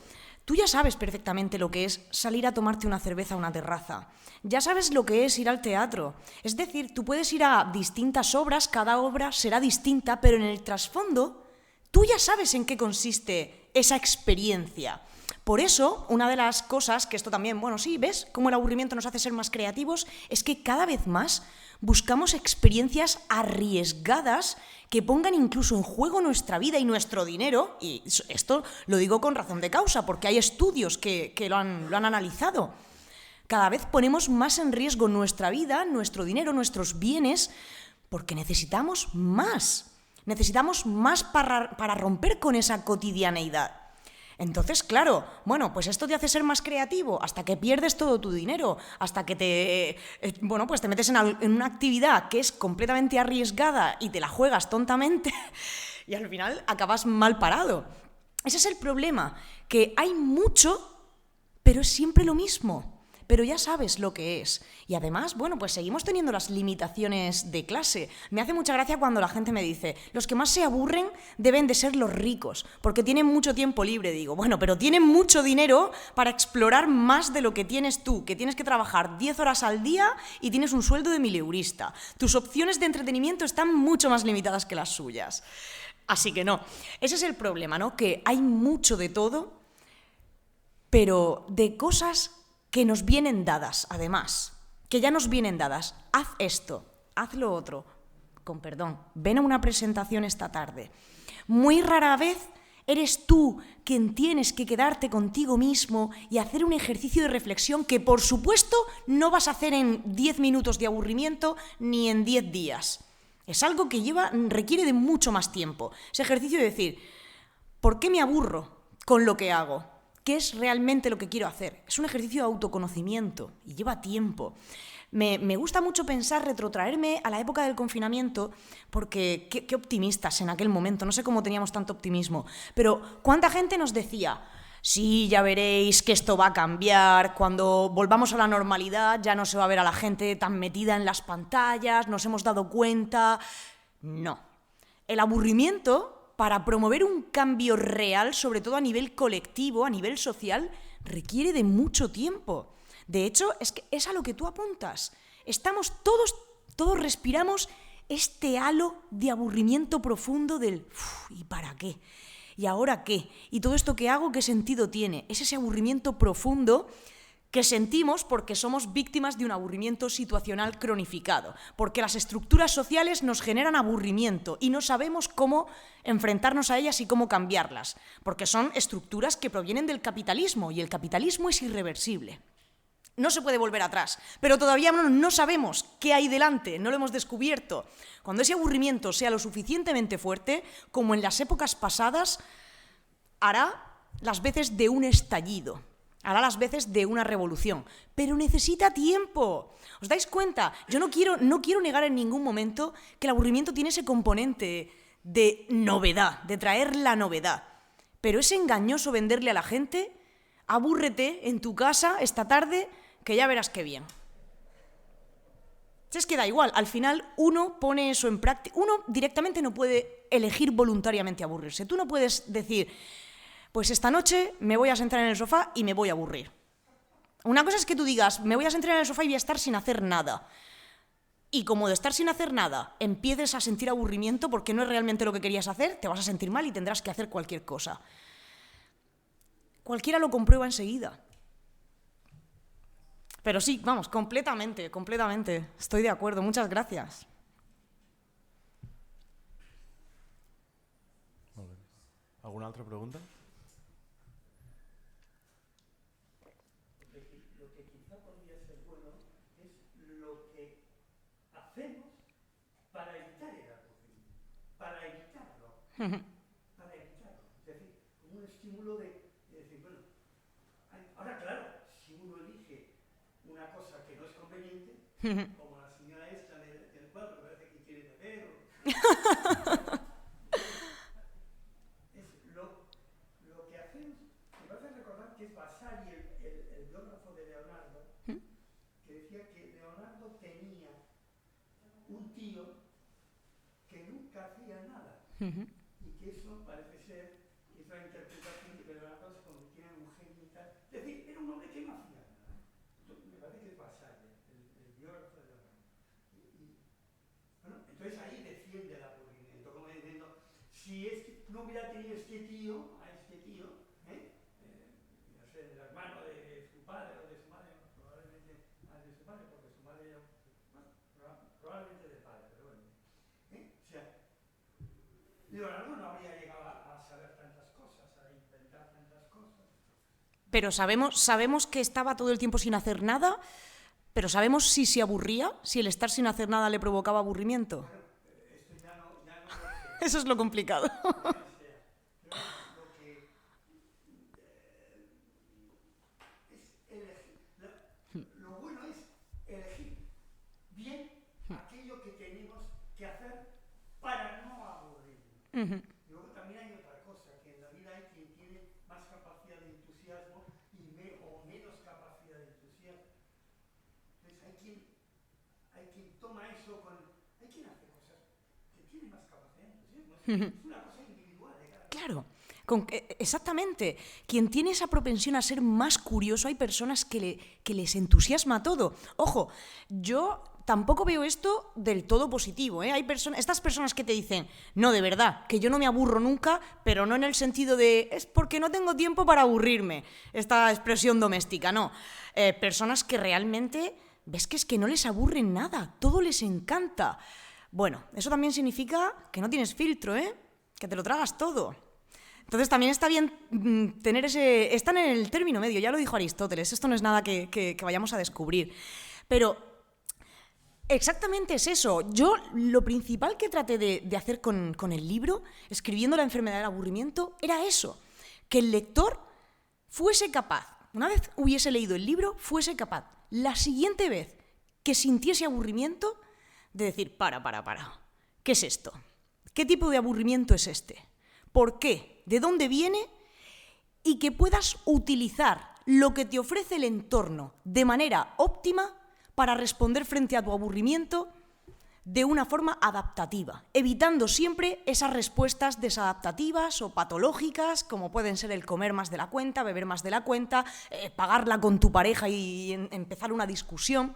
Tú ya sabes perfectamente lo que es salir a tomarte una cerveza a una terraza. Ya sabes lo que es ir al teatro. Es decir, tú puedes ir a distintas obras, cada obra será distinta, pero en el trasfondo tú ya sabes en qué consiste esa experiencia. Por eso, una de las cosas, que esto también, bueno, sí, ¿ves cómo el aburrimiento nos hace ser más creativos? Es que cada vez más buscamos experiencias arriesgadas que pongan incluso en juego nuestra vida y nuestro dinero, y esto lo digo con razón de causa, porque hay estudios que lo han analizado. Cada vez ponemos más en riesgo nuestra vida, nuestro dinero, nuestros bienes, porque necesitamos más para romper con esa cotidianeidad. Entonces, claro, bueno, pues esto te hace ser más creativo hasta que pierdes todo tu dinero, hasta que te metes en una actividad que es completamente arriesgada y te la juegas tontamente y al final acabas mal parado. Ese es el problema, que hay mucho, pero es siempre lo mismo. Pero ya sabes lo que es. Y además, bueno, pues seguimos teniendo las limitaciones de clase. Me hace mucha gracia cuando la gente me dice, los que más se aburren deben de ser los ricos, porque tienen mucho tiempo libre. Digo, bueno, pero tienen mucho dinero para explorar más de lo que tienes tú, que tienes que trabajar 10 horas al día y tienes un sueldo de mileurista. Tus opciones de entretenimiento están mucho más limitadas que las suyas. Así que no, ese es el problema, ¿no? Que hay mucho de todo, pero de cosas que nos vienen dadas, además, que ya nos vienen dadas. Haz esto, haz lo otro. Con perdón, ven a una presentación esta tarde. Muy rara vez eres tú quien tienes que quedarte contigo mismo y hacer un ejercicio de reflexión que, por supuesto, no vas a hacer en 10 minutos de aburrimiento ni en 10 días. Es algo que requiere de mucho más tiempo. Ese ejercicio de decir, ¿por qué me aburro con lo que hago? ¿Qué es realmente lo que quiero hacer? Es un ejercicio de autoconocimiento y lleva tiempo. Me gusta mucho pensar, retrotraerme a la época del confinamiento, porque qué optimistas en aquel momento, no sé cómo teníamos tanto optimismo, pero cuánta gente nos decía, sí, ya veréis que esto va a cambiar, cuando volvamos a la normalidad ya no se va a ver a la gente tan metida en las pantallas, nos hemos dado cuenta. No. El aburrimiento, para promover un cambio real, sobre todo a nivel colectivo, a nivel social, requiere de mucho tiempo. De hecho, es que es a lo que tú apuntas. Estamos todos respiramos este halo de aburrimiento profundo del ¿y para qué? ¿Y ahora qué? ¿Y todo esto que hago qué sentido tiene? Es ese aburrimiento profundo que sentimos porque somos víctimas de un aburrimiento situacional cronificado, porque las estructuras sociales nos generan aburrimiento y no sabemos cómo enfrentarnos a ellas y cómo cambiarlas, porque son estructuras que provienen del capitalismo y el capitalismo es irreversible. No se puede volver atrás, pero todavía no sabemos qué hay delante, no lo hemos descubierto. Cuando ese aburrimiento sea lo suficientemente fuerte, como en las épocas pasadas, hará las veces de un estallido, hará las veces de una revolución, pero necesita tiempo. ¿Os dais cuenta? Yo no quiero negar en ningún momento que el aburrimiento tiene ese componente de novedad, de traer la novedad, pero es engañoso venderle a la gente, abúrrete en tu casa esta tarde, que ya verás qué bien. Si es que da igual, al final uno pone eso en práctica, uno directamente no puede elegir voluntariamente aburrirse. Tú no puedes decir, pues esta noche me voy a sentar en el sofá y me voy a aburrir. Una cosa es que tú digas, me voy a sentar en el sofá y voy a estar sin hacer nada. Y como de estar sin hacer nada empieces a sentir aburrimiento porque no es realmente lo que querías hacer, te vas a sentir mal y tendrás que hacer cualquier cosa. Cualquiera lo comprueba enseguida. Pero sí, vamos, completamente. Estoy de acuerdo, muchas gracias. ¿Alguna otra pregunta? Lo que quizá podría ser bueno es lo que hacemos para evitar el aburrimiento, para evitarlo. Es decir, como un estímulo de decir, bueno, ahora claro, si uno elige una cosa que no es conveniente, como la señora esta del cuadro, parece que quiere beber. Lo que hacemos, me parece recordar que es Vasari, el biógrafo de Leonardo, que decía que Leonardo tenía un tío que nunca hacía nada. Y que eso parece ser, es la interpretación de que Leonardo se convirtió en un genio y tal. Es decir, era un hombre que no hacía nada. Me parece que es Vasari, el biógrafo de Leonardo. Bueno, entonces ahí defiende el aburrimiento, como diciendo, si no hubiera tenido a este tío, no sé, el hermano de su padre o de su madre, probablemente de su padre, porque su madre era, bueno, probablemente de padre, pero bueno. O sea, Leonardo no habría llegado a saber tantas cosas, a inventar tantas cosas. Pero sabemos que estaba todo el tiempo sin hacer nada, pero sabemos si se aburría, si el estar sin hacer nada le provocaba aburrimiento. Bueno, esto ya no lo sé. Eso es lo complicado. Lo que es elegir. Lo bueno es elegir bien aquello que tenemos que hacer para no aburrirnos. Luego también hay otra cosa, que en la vida hay quien tiene más capacidad de entusiasmo o menos capacidad de entusiasmo. Entonces hay quien toma eso con... Hay quien hace cosas que tiene más capacidad de entusiasmo. Es una cosa individual de cada uno. Claro, exactamente. Quien tiene esa propensión a ser más curioso, hay personas que les entusiasma todo. Ojo, yo tampoco veo esto del todo positivo, ¿eh? Hay estas personas que te dicen, no, de verdad, que yo no me aburro nunca, pero no en el sentido de, es porque no tengo tiempo para aburrirme, esta expresión doméstica, no. Personas que realmente, ves que es que no les aburre nada, todo les encanta. Bueno, eso también significa que no tienes filtro, ¿eh? Que te lo tragas todo. Entonces también está bien tener están en el término medio, ya lo dijo Aristóteles, esto no es nada que vayamos a descubrir. Pero exactamente es eso. Yo lo principal que traté de hacer con el libro, escribiendo La enfermedad del aburrimiento, era eso, que el lector fuese capaz, una vez hubiese leído el libro, fuese capaz, la siguiente vez que sintiese aburrimiento de decir, para, ¿qué es esto? ¿Qué tipo de aburrimiento es este? ¿Por qué? ¿De dónde viene? Y que puedas utilizar lo que te ofrece el entorno de manera óptima para responder frente a tu aburrimiento de una forma adaptativa, evitando siempre esas respuestas desadaptativas o patológicas, como pueden ser el comer más de la cuenta, beber más de la cuenta, pagarla con tu pareja y empezar una discusión.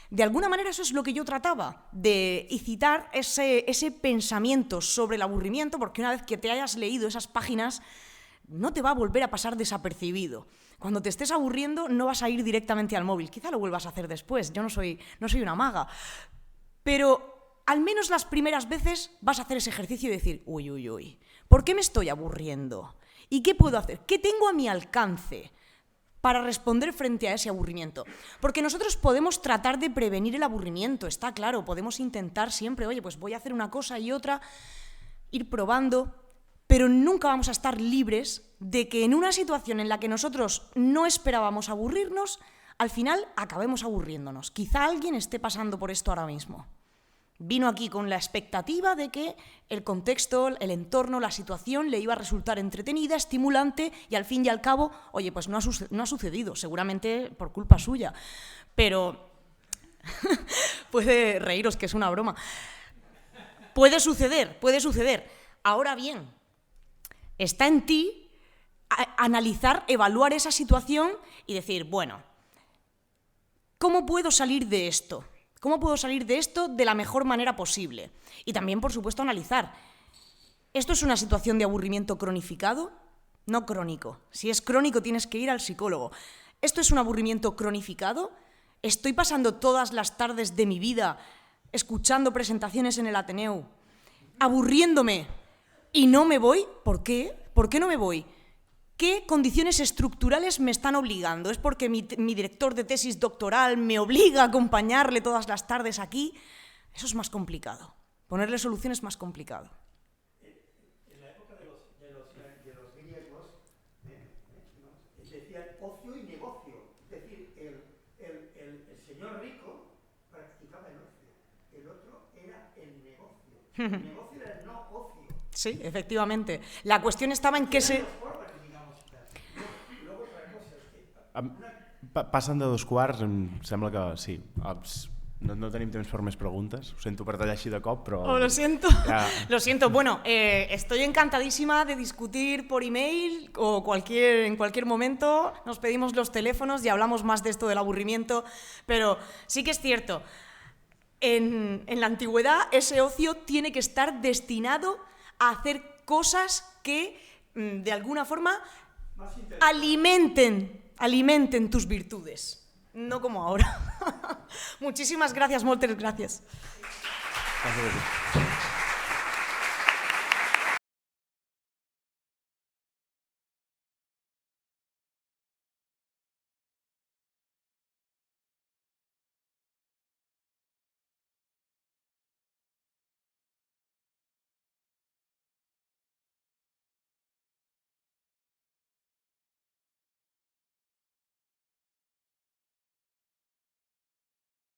De alguna manera eso es lo que yo trataba, de incitar ese pensamiento sobre el aburrimiento, porque una vez que te hayas leído esas páginas, no te va a volver a pasar desapercibido. Cuando te estés aburriendo no vas a ir directamente al móvil, quizá lo vuelvas a hacer después, yo no soy una maga, pero al menos las primeras veces vas a hacer ese ejercicio y decir, uy, ¿por qué me estoy aburriendo? ¿Y qué puedo hacer? ¿Qué tengo a mi alcance para responder frente a ese aburrimiento? Porque nosotros podemos tratar de prevenir el aburrimiento, está claro, podemos intentar siempre, oye, pues voy a hacer una cosa y otra, ir probando, pero nunca vamos a estar libres de que en una situación en la que nosotros no esperábamos aburrirnos, al final acabemos aburriéndonos. Quizá alguien esté pasando por esto ahora mismo. Vino aquí con la expectativa de que el contexto, el entorno, la situación le iba a resultar entretenida, estimulante y al fin y al cabo, oye, pues no ha sucedido, seguramente por culpa suya. Pero puede reíros que es una broma. Puede suceder. Ahora bien, está en ti analizar, evaluar esa situación y decir, bueno, ¿cómo puedo salir de esto? ¿Cómo puedo salir de esto de la mejor manera posible? Y también, por supuesto, analizar. ¿Esto es una situación de aburrimiento cronificado? No crónico. Si es crónico, tienes que ir al psicólogo. ¿Esto es un aburrimiento cronificado? ¿Estoy pasando todas las tardes de mi vida escuchando presentaciones en el Ateneu, aburriéndome y no me voy? ¿Por qué? ¿Por qué no me voy? ¿Qué condiciones estructurales me están obligando? ¿Es porque mi director de tesis doctoral me obliga a acompañarle todas las tardes aquí? Eso es más complicado. Ponerle solución es más complicado. En la época de los griegos decían ocio y negocio. Es decir, el señor rico practicaba el ocio. El otro era el negocio. El negocio era el no ocio. Sí, efectivamente. La cuestión estaba en que Passen de 2:15, em sembla que sí. No tenim temps per més preguntes. Ho sento per tallar així de cop, però... Oh, lo siento. Ya. Lo siento. Bueno, estoy encantadísima de discutir por email o en cualquier momento. Nos pedimos los teléfonos y hablamos más de esto del aburrimiento. Pero sí que es cierto, en la antigüedad ese ocio tiene que estar destinado a hacer cosas que, de alguna forma, alimenten tus virtudes, no como ahora. Muchísimas gracias, moltes gràcies. Gràcies.